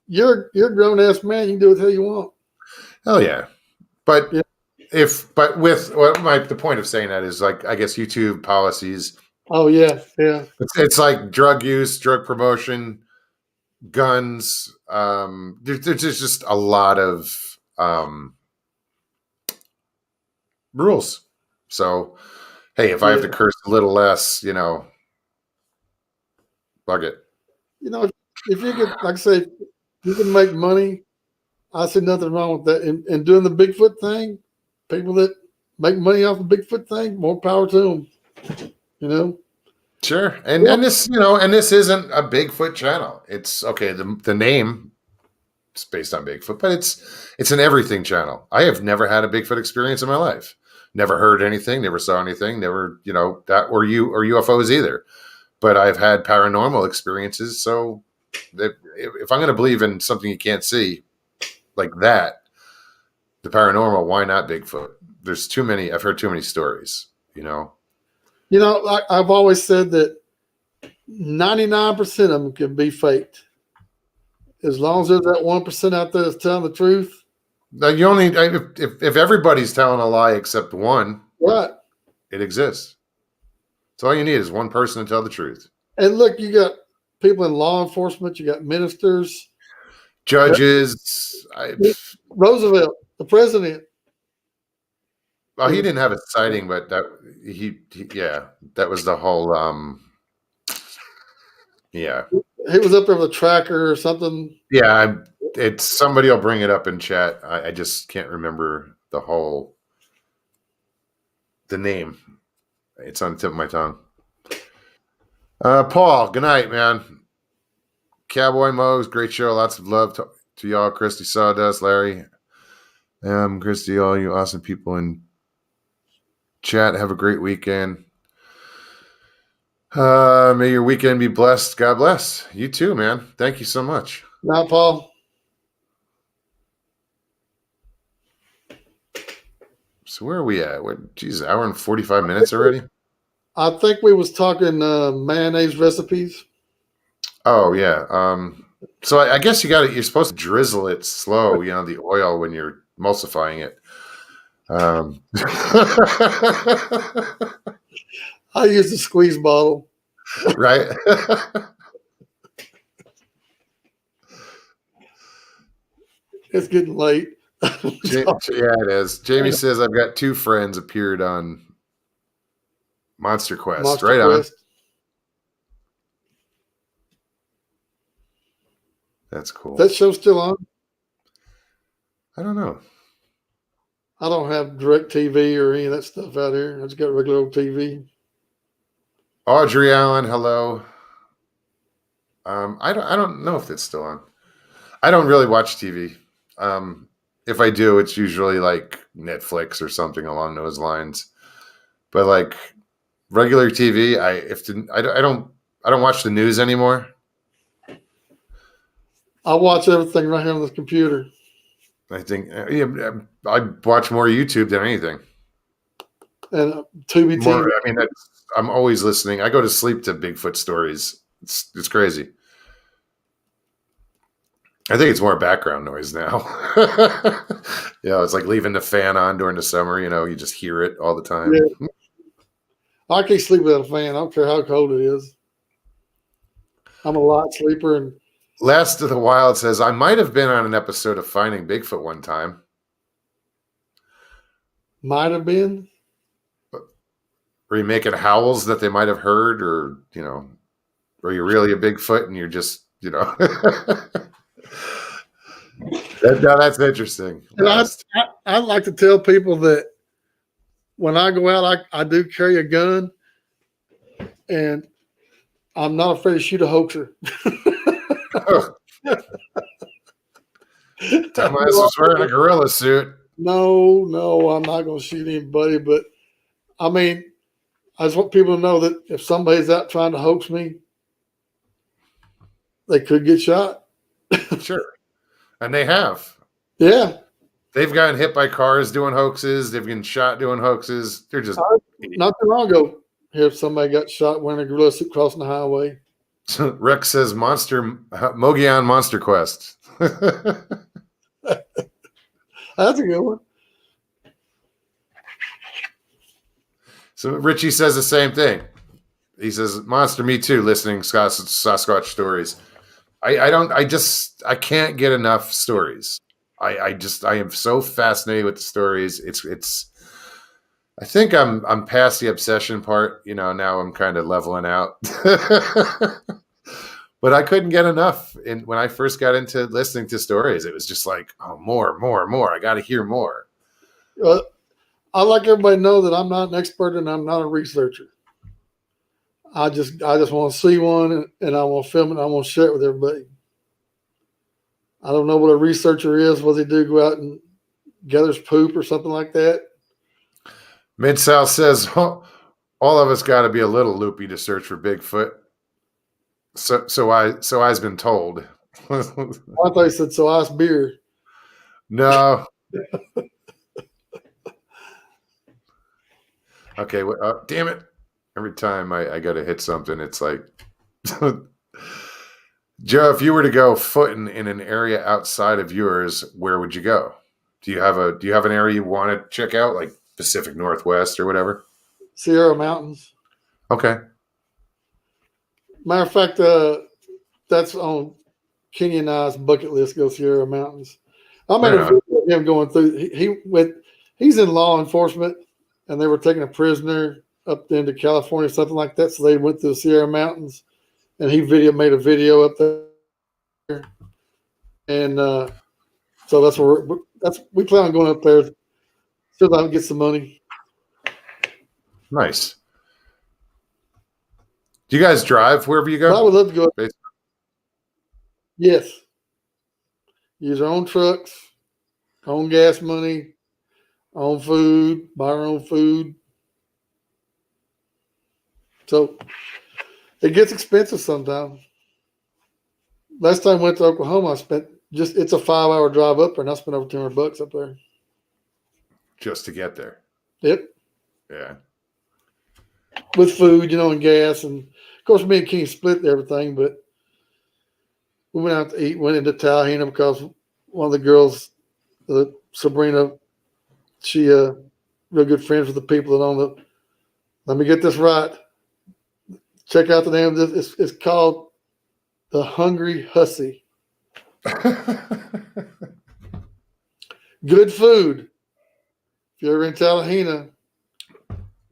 You're a grown ass man. You can do what the hell you want. Hell yeah. But the point of saying that is like, I guess YouTube policies. Oh yeah. Yeah. It's like drug use, drug promotion, guns. There's just a lot of rules. So, hey, if I have to curse a little less, bug it. If you could, like I say, you can make money, I see nothing wrong with that. And doing the Bigfoot thing, people that make money off the Bigfoot thing, more power to them. Sure. And this, and this isn't a Bigfoot channel. It's okay. The name is based on Bigfoot, but it's an everything channel. I have never had a Bigfoot experience in my life. Never heard anything, never saw anything, never, that or UFOs either. But I've had paranormal experiences. So if I'm going to believe in something you can't see like that, the paranormal, why not Bigfoot? There's too many. I've heard too many stories, I've always said that 99% of them can be faked. As long as there's that 1% out there that's telling the truth. Now you only, if everybody's telling a lie except one, right, it exists. So all you need is one person to tell the truth. And look, you got people in law enforcement. You got ministers. Judges. Roosevelt, the president. Well, he didn't have a sighting, but yeah, that was the whole. Yeah, he was up there with a tracker or something. yeah. It's somebody will bring it up in chat. I just can't remember the name. It's on the tip of my tongue. Paul, good night, man. Cowboy Mogs, great show. Lots of love to y'all. Christy Sawdust, Larry, Christy, all you awesome people in chat. Have a great weekend. May your weekend be blessed. God bless. You too, man. Thank you so much. Now, Paul. So where are we at? What? Geez, hour and 45 minutes already? I think we was talking mayonnaise recipes. Oh yeah. So I guess you're supposed to drizzle it slow, the oil when you're emulsifying it. I use the squeeze bottle. Right. It's getting late. Yeah, it is. Jamie says I've got 2 friends appeared on Monster Quest. Monster Quest. On. That's cool. That show's still on? I don't know. I don't have direct TV or any of that stuff out here. I just got regular old TV. Audrey Allen, hello. I don't know if it's still on. I don't really watch TV. If I do, it's usually like Netflix or something along those lines. But like regular TV, I don't watch the news anymore. I watch everything right here on the computer. I think I watch more YouTube than anything. And Tubi TV. I mean, I'm always listening. I go to sleep to Bigfoot stories. It's crazy. I think it's more background noise now. It's like leaving the fan on during the summer. You just hear it all the time. Yeah. I can't sleep without a fan. I don't care how cold it is. I'm a light sleeper. And Last of the Wild says, I might have been on an episode of Finding Bigfoot one time. Might have been. Were you making howls that they might have heard, or are you really a Bigfoot and you're just, That's interesting. And I like to tell people that when I go out, I do carry a gun, and I'm not afraid to shoot a hoaxer. Dumbass was wearing a gorilla suit. No, I'm not going to shoot anybody. But I mean, I just want people to know that if somebody's out trying to hoax me, they could get shot. Sure. And they have. Yeah. They've gotten hit by cars doing hoaxes. They've been shot doing hoaxes. They're just not too long ago. Here, somebody got shot wearing a gorilla suit crossing the highway. Rex says Mogi on Monster Quest. That's a good one. So Richie says the same thing. He says, Monster, me too, listening Sasquatch stories. I can't get enough stories. I am so fascinated with the stories. I think I'm past the obsession part. Now I'm kind of leveling out. But I couldn't get enough. And when I first got into listening to stories, it was just like, oh, more. I got to hear more. I like everybody to know that I'm not an expert and I'm not a researcher. I just want to see one and I want to film it and I want to share it with everybody. I don't know what a researcher is. What they do, go out and gathers poop or something like that. Mid-South says, all of us got to be a little loopy to search for Bigfoot. So I've been told. I thought you said so ice beer. No. Okay. Damn it. Every time I got to hit something, it's like, Joe, if you were to go footing in an area outside of yours, where would you go? Do you have an area you want to check out, like Pacific Northwest or whatever? Sierra Mountains. Okay. Matter of fact, that's on Kenny and I's bucket list. Go Sierra Mountains. I made Right a on. video of him going through. He went. He's in law enforcement, and they were taking a prisoner up into California, something like that. So they went to the Sierra Mountains, and he made a video up there, and so that's where we plan on going up there. So that I can get some money. Nice. Do you guys drive wherever you But I go? would love to go. Yes, use our own trucks, own gas money, own food, buy our own food. So it gets expensive sometimes. Last time I went to Oklahoma, I spent it's a 5-hour drive up there, and I spent over $200 up there. Just to get there. Yep. Yeah. With food, and gas. And of course, me and Kenny split everything, but we went out to eat, went into Tallahassee because one of the girls, Sabrina, she real good friends with the people that own the. Let me get this right. Check out the name of this. It's called the Hungry Hussy. Good food. If you're ever in Tallahassee,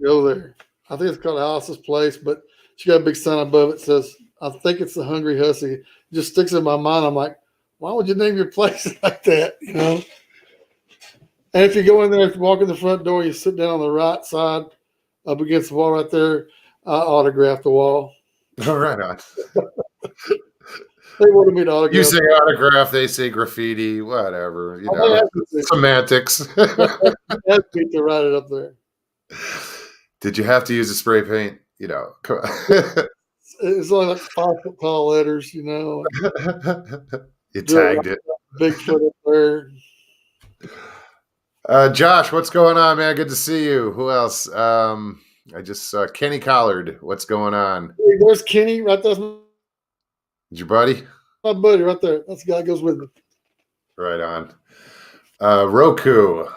go there. I think it's called Alice's Place, but she got a big sign above it that says, I think it's the Hungry Hussy. It just sticks in my mind. I'm like, why would you name your place like that? And if you go in there, if you walk in the front door, you sit down on the right side up against the wall right there, I autographed the wall. Oh, right on. They wanted me to autograph. You say autograph, they say graffiti, whatever. Semantics. That's me to write it up there. Did you have to use a spray paint? Come on. It's only like 5 foot tall letters, You tagged it. Bigfoot up there. Josh, what's going on, man? Good to see you. Who else? I just saw Kenny Collard. What's going on? Hey, there's Kenny right there. Your buddy? My buddy right there. That's the guy that goes with me. Right on. Roku.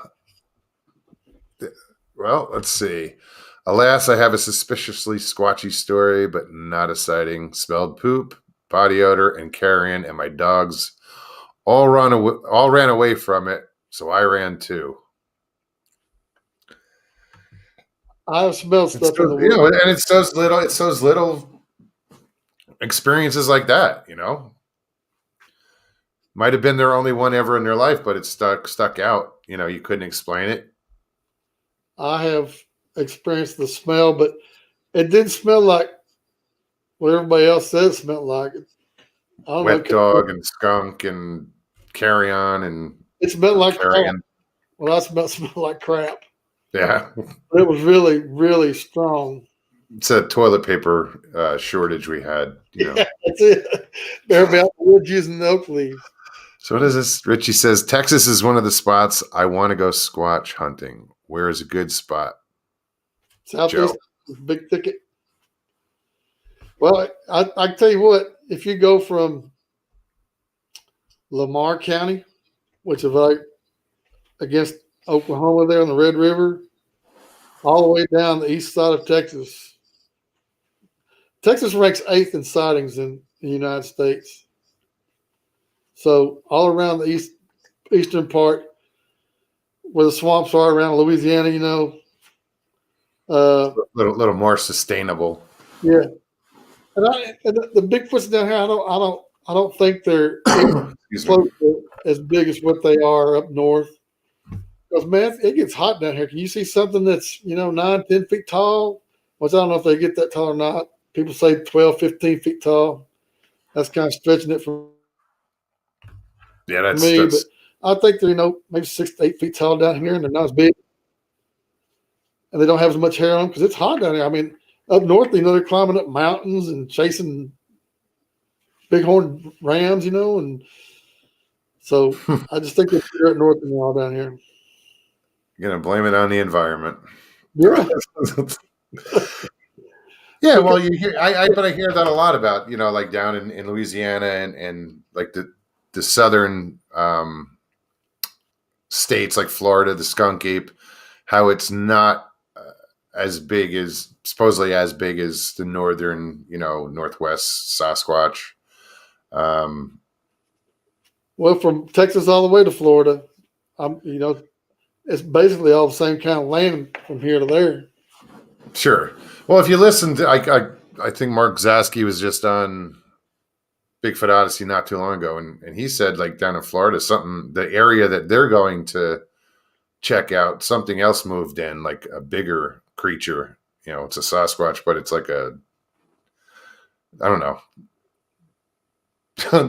Well, let's see. Alas, I have a suspiciously squatchy story, but not a sighting. Smelled poop, body odor, and carrion, and my dogs all ran away from it, so I ran too. I've smelled stuff in the woods. And it's those little experiences like that, Might have been their only one ever in their life, but it stuck out. You couldn't explain it. I have experienced the smell, but it didn't smell like what everybody else says it smelled like. Wet dog and skunk and carrion and it smelled like carrion. Crap. Well, I smelled like crap. Yeah. It was really, really strong. It's a toilet paper shortage we had. Yeah, that's it. Everybody out the woods using the oak leaves. So what is this? Richie says, Texas is one of the spots I want to go squatch hunting. Where is a good spot? Southeast, big thicket. Well, I tell you what, if you go from Lamar County, which is like against Oklahoma there on the Red River, all the way down the east side of Texas. Texas ranks 8th in sightings in the United States. So all around the eastern part, where the swamps are around Louisiana, little more sustainable. Yeah, and the Bigfoots down here, I don't think they're close to as big as what they are up north. Because man, it gets hot down here. Can you see something that's 9-10 feet tall? Which I don't know if they get that tall or not. People say 12-15 feet tall. That's kind of stretching it for me. But I think they're maybe 6 to 8 feet tall down here, and they're not as big. And they don't have as much hair on them because it's hot down here. I mean, up north, they're climbing up mountains and chasing bighorn rams, and so I just think they're up north than they are down here. You're gonna blame it on the environment. Yeah. Yeah, well, you hear, but I hear that a lot about, like down in Louisiana and like the southern states like Florida, the skunk ape, how it's not supposedly as big as the northern, northwest Sasquatch. Well, from Texas all the way to Florida, it's basically all the same kind of land from here to there. Sure. Well, if you listen to, I think Mark Zasky was just on Bigfoot Odyssey not too long ago, and he said like down in Florida, the area that they're going to check out, something else moved in, like a bigger creature. It's a Sasquatch, but it's like I don't know.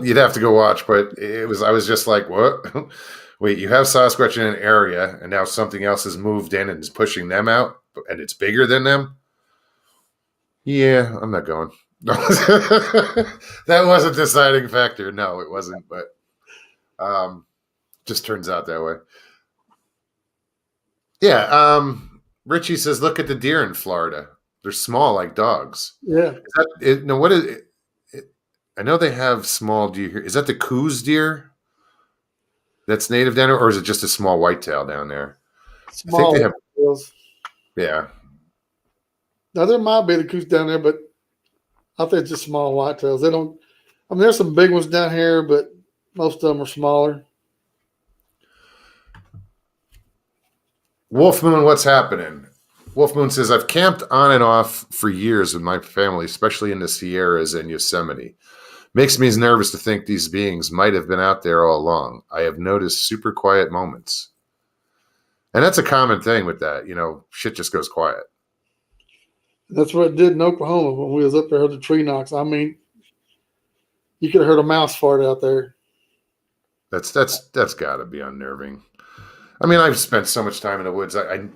You'd have to go watch, but I was just like, what? Wait, you have Sasquatch in an area, and now something else has moved in and is pushing them out, and it's bigger than them? Yeah, I'm not going. That wasn't the deciding factor. No, it wasn't, but just turns out that way. Yeah, Richie says, look at the deer in Florida. They're small like dogs. Yeah. What is it? I know they have small deer here. Is that the Coos deer that's native down there, or is it just a small whitetail down there? Small. I think they have. Whitetails. Yeah. Now there might be the Coos down there, but I think it's just small whitetails. They don't. I mean, there's some big ones down here, but most of them are smaller. Wolf Moon, what's happening? Wolf Moon says, I've camped on and off for years with my family, especially in the Sierras and Yosemite. Makes me nervous to think these beings might have been out there all along. I have noticed super quiet moments. And that's a common thing with that. Shit just goes quiet. That's what it did in Oklahoma when we was up there, heard the tree knocks. I mean, you could have heard a mouse fart out there. That's got to be unnerving. I mean, I've spent so much time in the woods. I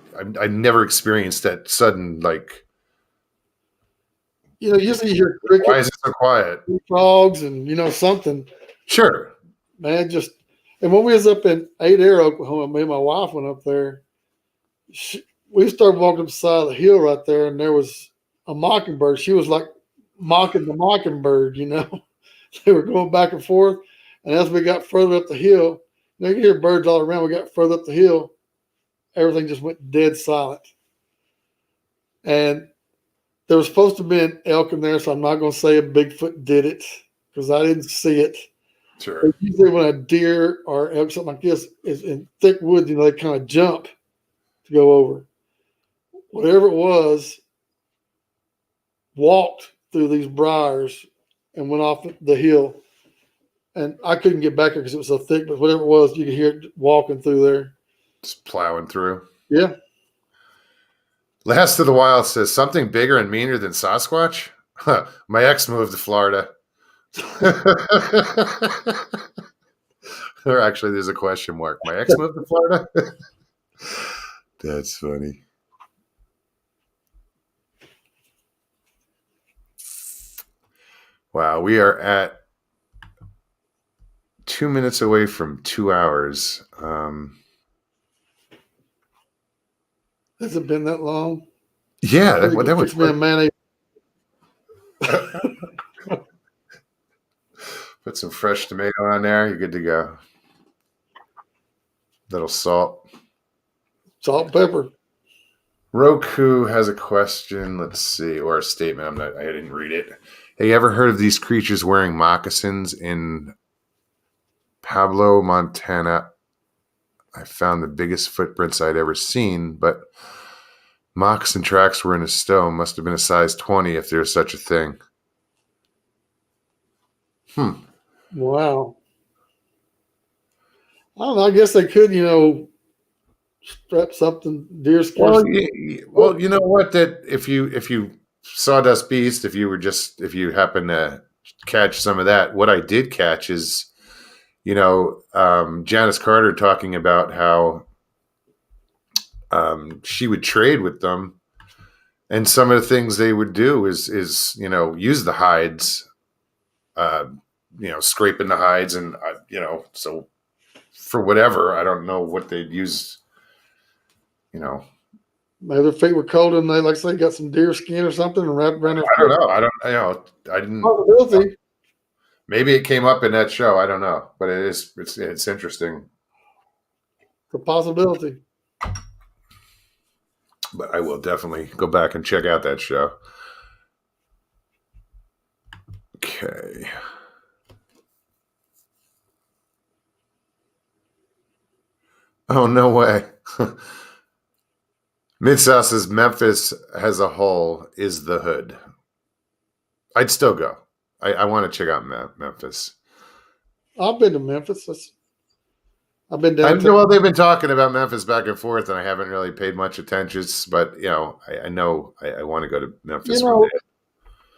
never experienced that sudden, like. Usually you hear crickets. Why is it so quiet? Frogs and something. Sure. Man, and when we was up in Adair, Oklahoma, me and my wife went up there. We started walking up the side of the hill right there, and there was a mockingbird. She was like mocking the mockingbird, They were going back and forth. And as we got further up the hill, you can hear birds all around. We got further up the hill. Everything just went dead silent. And there was supposed to be an elk in there, so I'm not going to say a Bigfoot did it because I didn't see it. Sure. But usually when a deer or elk, something like this, is in thick woods, they kind of jump to go over. Whatever it was, walked through these briars and went off the hill. And I couldn't get back there because it was so thick, but whatever it was, you could hear it walking through there. Just plowing through. Yeah. Last of the Wild says, something bigger and meaner than Sasquatch? Huh, my ex moved to Florida. Or actually, there's a question mark. My ex moved to Florida? That's funny. Wow, we are at 2 minutes away from 2 hours. Has it been that long? Yeah, that was been mayonnaise. Put some fresh tomato on there. You're good to go. Little salt. Salt, pepper. Roku has a question. Let's see, or a statement. I didn't read it. Have you ever heard of these creatures wearing moccasins in Pablo, Montana? I found the biggest footprints I'd ever seen, but moccasin tracks were in a stone. Must have been a size 20 if there's such a thing. Wow. I don't know. I guess they could, strap something deer skin. Well, you know what? That if you sawdust beast, if you happen to catch some of that, what I did catch is, Janice Carter talking about how she would trade with them, and some of the things they would do is use the hides, scraping the hides, and so for whatever, I don't know what they'd use. Maybe their feet were cold and they, like I say, got some deer skin or something and wrapped around their feet. I didn't. Possibility. Maybe it came up in that show. I don't know, but it's interesting. It's a possibility. But I will definitely go back and check out that show. Okay. Oh, no way. Mid-South says Memphis as a whole is the hood. I'd still go. I want to check out Memphis. I've been to Memphis. I've been I downtown. know, well, they've been talking about Memphis back and forth, and I haven't really paid much attention. But I know I want to go to Memphis one day.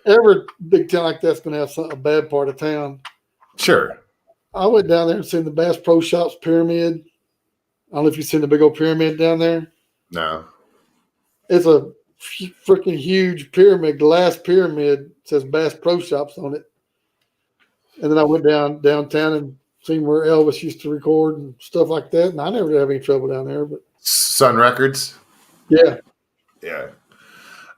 Every big town like that's going to have a bad part of town. Sure. I went down there and seen the Bass Pro Shops pyramid. I don't know if you've seen the big old pyramid down there. No. It's a freaking huge pyramid, glass pyramid. Says Bass Pro Shops on it. And then I went downtown and seen where Elvis used to record and stuff like that. And I never have any trouble down there. But Sun Records? Yeah. Yeah.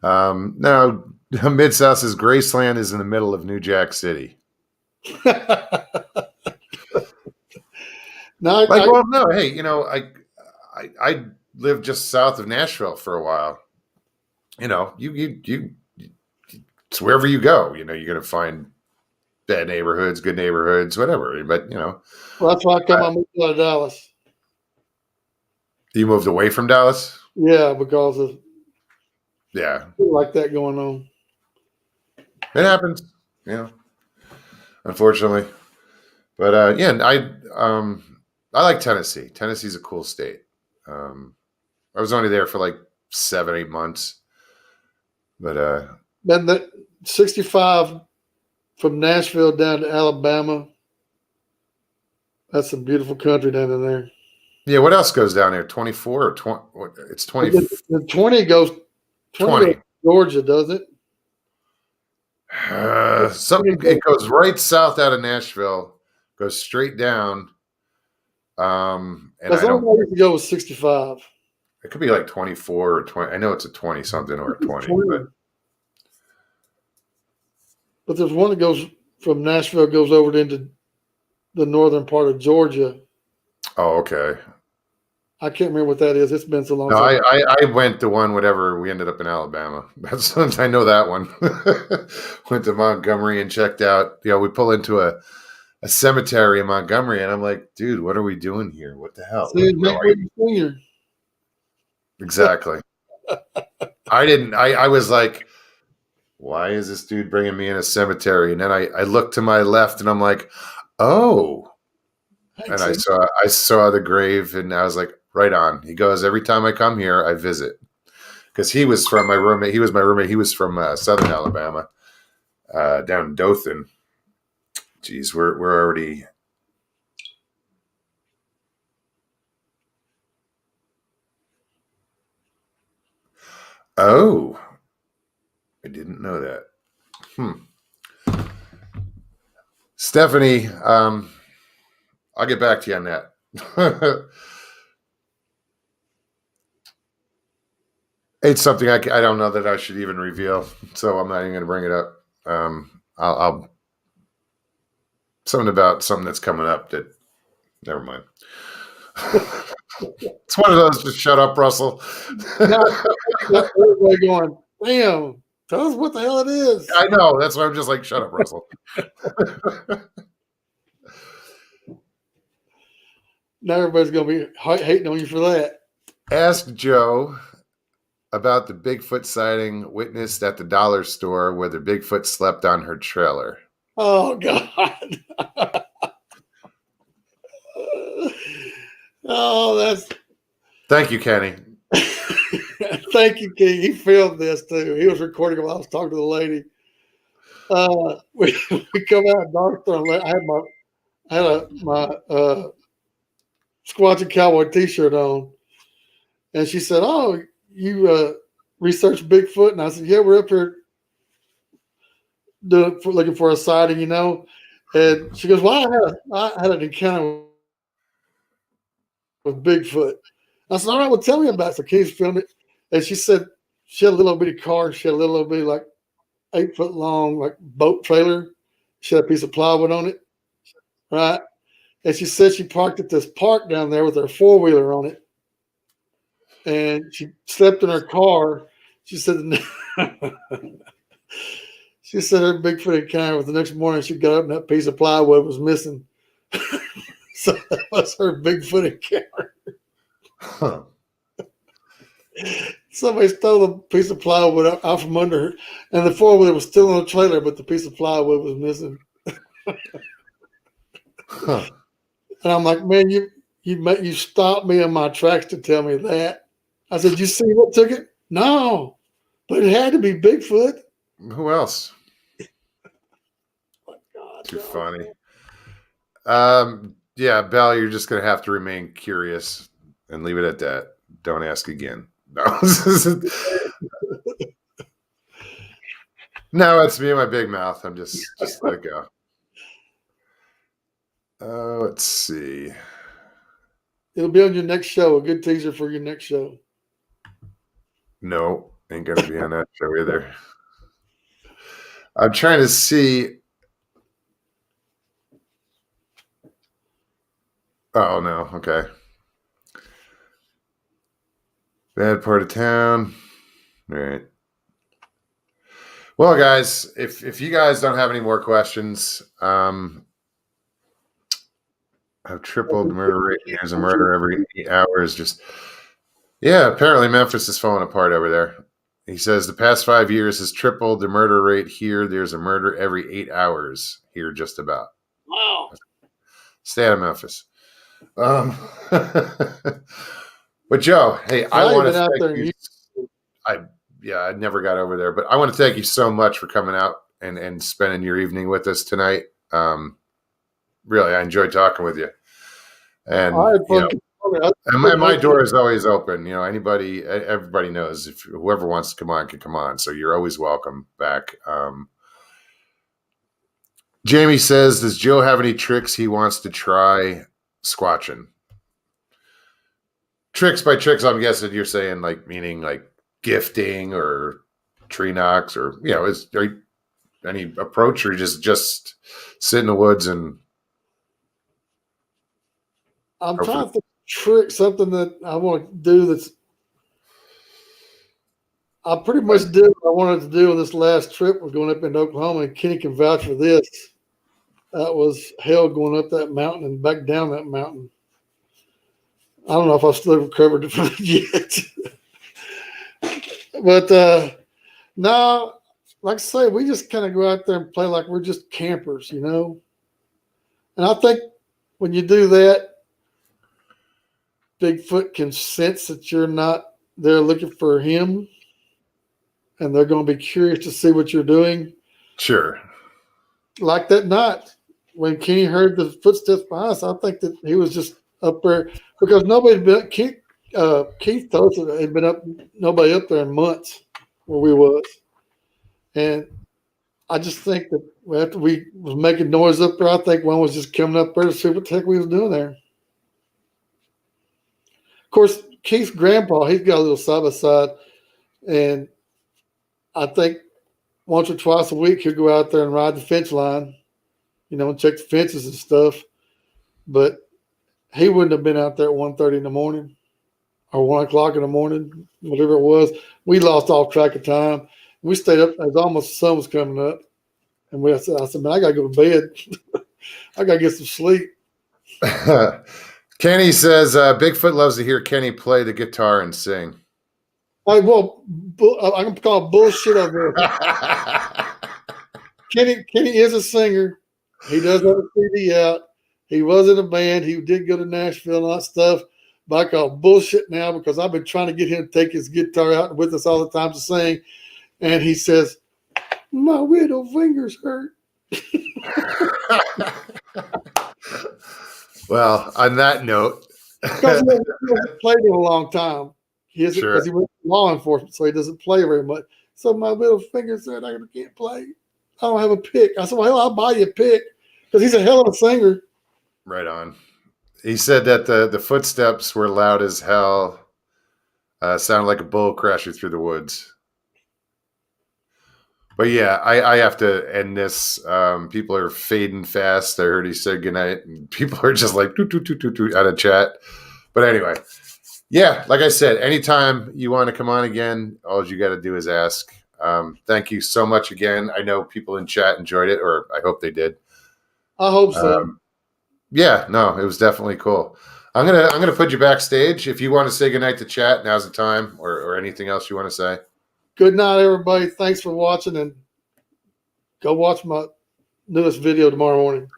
Now, Mid-South says Graceland is in the middle of New Jack City. No, hey, I lived just south of Nashville for a while. It's wherever you go, you're going to find bad neighborhoods, good neighborhoods, whatever. But, well, that's why I moved out of Dallas. You moved away from Dallas? Yeah, because of like that going on. It happens, unfortunately. But I like Tennessee. Tennessee's a cool state. I was only there for like 7-8 months. But then that 65 from Nashville down to Alabama. That's a beautiful country down in there. Yeah, what else goes down there? 24 or 20? It's 20. The 20 goes 20 goes Georgia, does it? It goes right south out of Nashville, goes straight down. And that's the only way to go with 65. It could be like 24 or 20. I know it's a 20 something or a 20. But there's one that goes from Nashville, goes over into the northern part of Georgia. Oh, okay. I can't remember what that is. It's been so long. No, I went to one, whatever. We ended up in Alabama. I know that one. Went to Montgomery and checked out. We pull into a cemetery in Montgomery, and I'm like, dude, what are we doing here? What the hell? Exactly. I was like, why is this dude bringing me in a cemetery? And then I looked to my left, and I'm like, oh. And I saw the grave, and I was like, right on. He goes, every time I come here, I visit. Because he was my roommate. He was from southern Alabama, down in Dothan. Geez, we're already. Oh, I didn't know that. Stephanie, I'll get back to you on that. It's something I don't know that I should even reveal, so I'm not even going to bring it up. I'll something about something that's coming up that. Never mind. It's one of those. Just shut up, Russell. Everybody going, damn. Tell us what the hell it is. I know. That's why I'm just like, shut up, Russell. Now everybody's going to be hating on you for that. Ask Joe about the Bigfoot sighting witnessed at the dollar store where the Bigfoot slept on her trailer. Oh, God. That's. Thank you, Kenny. Thank you, King. He filmed this too. He was recording while I was talking to the lady. We come out of dark store. I had my Squatchin Cowboy T-shirt on, and she said, "Oh, you research Bigfoot?" And I said, "Yeah, we're up here looking for a sighting, And she goes, "Well, I had an encounter with Bigfoot." I said, "All right, well, tell me about it." So Keith filmed it, and she said she had a little bitty car. She had a little bitty, like 8 foot long, like boat trailer. She had a piece of plywood on it, right? And she said she parked at this park down there with her 4-wheeler on it. and she slept in her car. She said, she said her Bigfoot encounter was the next morning. She got up and that piece of plywood was missing. So that was her Bigfoot encounter. Huh. Somebody stole a piece of plywood out from under her, and the four-wheeler was still on the trailer, but the piece of plywood was missing. Huh. And I'm like, man, you stopped me in my tracks to tell me that. I said, you see what took it? No, but it had to be Bigfoot. Who else? Oh, God, Too funny. Yeah, Belle, you're just gonna have to remain curious and leave it at that. Don't ask again. No. No, it's me and my big mouth. I'm just let it go. Let's see. It'll be on your next show. A good teaser for your next show. No, ain't gonna be on that show either. I'm trying to see. Oh no, okay. Bad part of town. All right. Well, guys, if you guys don't have any more questions, I've tripled murder rate. There's a murder every 8 hours. Just apparently Memphis is falling apart over there. He says the past 5 years has tripled the murder rate here. There's a murder every 8 hours here, just about. Wow. Stay out of Memphis. But Joe, hey, I want to thank you. I never got over there, but I want to thank you so much for coming out and spending your evening with us tonight. Really, I enjoyed talking with you. And, and my door is always open. You know, everybody knows if whoever wants to come on can come on. So you're always welcome back. Jamie says, does Joe have any tricks he wants to try squatching? Tricks by tricks, I'm guessing you're saying meaning gifting or tree knocks, or is there any approach, or just sit in the woods and I'm trying to think of trick, something that I want to do I pretty much did what I wanted to do on this last trip. We're going up into Oklahoma, and Kenny can vouch for this. That was hell going up that mountain and back down that mountain. I don't know if I've still recovered from it yet. But no, like I say, we just kind of go out there and play like we're just campers, And I think when you do that, Bigfoot can sense that you're not there looking for him, and they're going to be curious to see what you're doing. Sure. Like that night when Kenny heard the footsteps behind us, I think that he was just up there because nobody had been. Keith told us it had been nobody up there in months where we was, and I just think that after we was making noise up there, I think one was just coming up there to see what the heck we was doing there. Of course, Keith's grandpa, he's got a little side by side, and I think once or twice a week he'll go out there and ride the fence line, and check the fences and stuff. But he wouldn't have been out there at 1:30 in the morning or 1 o'clock in the morning, whatever it was. We lost all track of time. We stayed up as almost the sun was coming up, and I said, man, I gotta go to bed. I gotta get some sleep. Kenny says Bigfoot loves to hear Kenny play the guitar and sing. I can call bullshit over there. Kenny is a singer. He does have a CD out. He was in a band. He did go to Nashville and all that stuff. But I call bullshit now because I've been trying to get him to take his guitar out with us all the time to sing. And he says, my middle fingers hurt. Well, on that note. Because he hasn't played in a long time. Because he went to law enforcement, so he doesn't play very much. So my middle fingers said, I can't play. I don't have a pick. I said, well, I'll buy you a pick. Because he's a hell of a singer. Right on. He said that the footsteps were loud as hell. Sounded like a bull crashing through the woods. But yeah, I have to end this. People are fading fast. I heard he said goodnight, and people are just like toot, toot, toot, toot, toot, out of chat. But anyway, Yeah, like I said, anytime you want to come on again, all you got to do is ask. Thank you so much again. I know people in chat enjoyed it, or I hope they did. I hope so. Yeah, no, it was definitely cool. I'm gonna put you backstage. If you want to say goodnight to chat, now's the time, or anything else you want to say. Good night, everybody. Thanks for watching, and go watch my newest video tomorrow morning.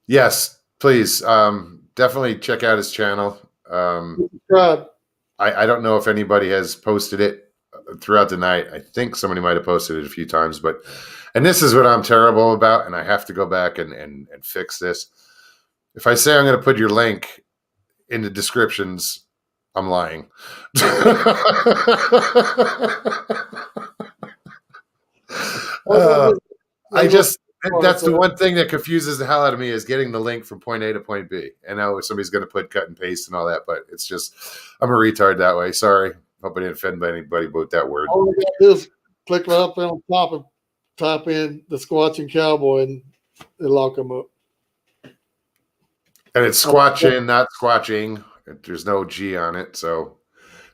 Yes, please. Definitely check out his channel. Subscribe. I don't know if anybody has posted it throughout the night. I think somebody might have posted it a few times, and this is what I'm terrible about, and I have to go back and fix this. If I say I'm going to put your link in the descriptions, I'm lying. That's the one thing that confuses the hell out of me is getting the link from point A to point B. And now somebody's going to put cut and paste and all that, but it's just, I'm a retard that way. Sorry. Hope I didn't offend anybody about that word. All you got to do is click right up on top and type in the Squatchin Cowboy and it'll come up. And it's Squatchin, not Squatching. There's no G on it. So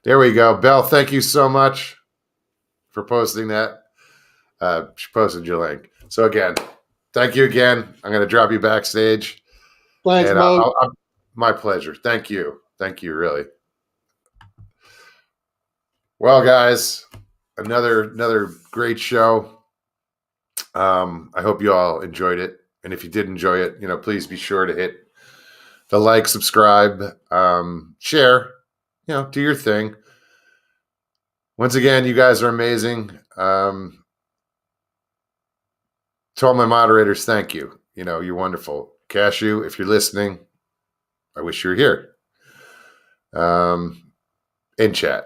there we go. Belle, thank you so much for posting that. She posted your link. So again, thank you again. I'm going to drop you backstage. Thanks, Mo. My pleasure. Thank you. Thank you, really. Well, guys, another great show. I hope you all enjoyed it. And if you did enjoy it, please be sure to hit the like, subscribe, share, do your thing. Once again, you guys are amazing. To all my moderators, thank you. You're wonderful. Cashew, if you're listening, I wish you were here. In chat.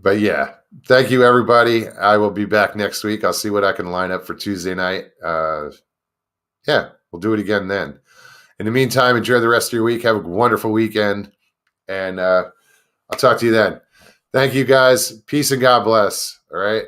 But yeah, thank you, everybody. I will be back next week. I'll see what I can line up for Tuesday night. Yeah, we'll do it again then. In the meantime, enjoy the rest of your week. Have a wonderful weekend. And I'll talk to you then. Thank you, guys. Peace and God bless. All right.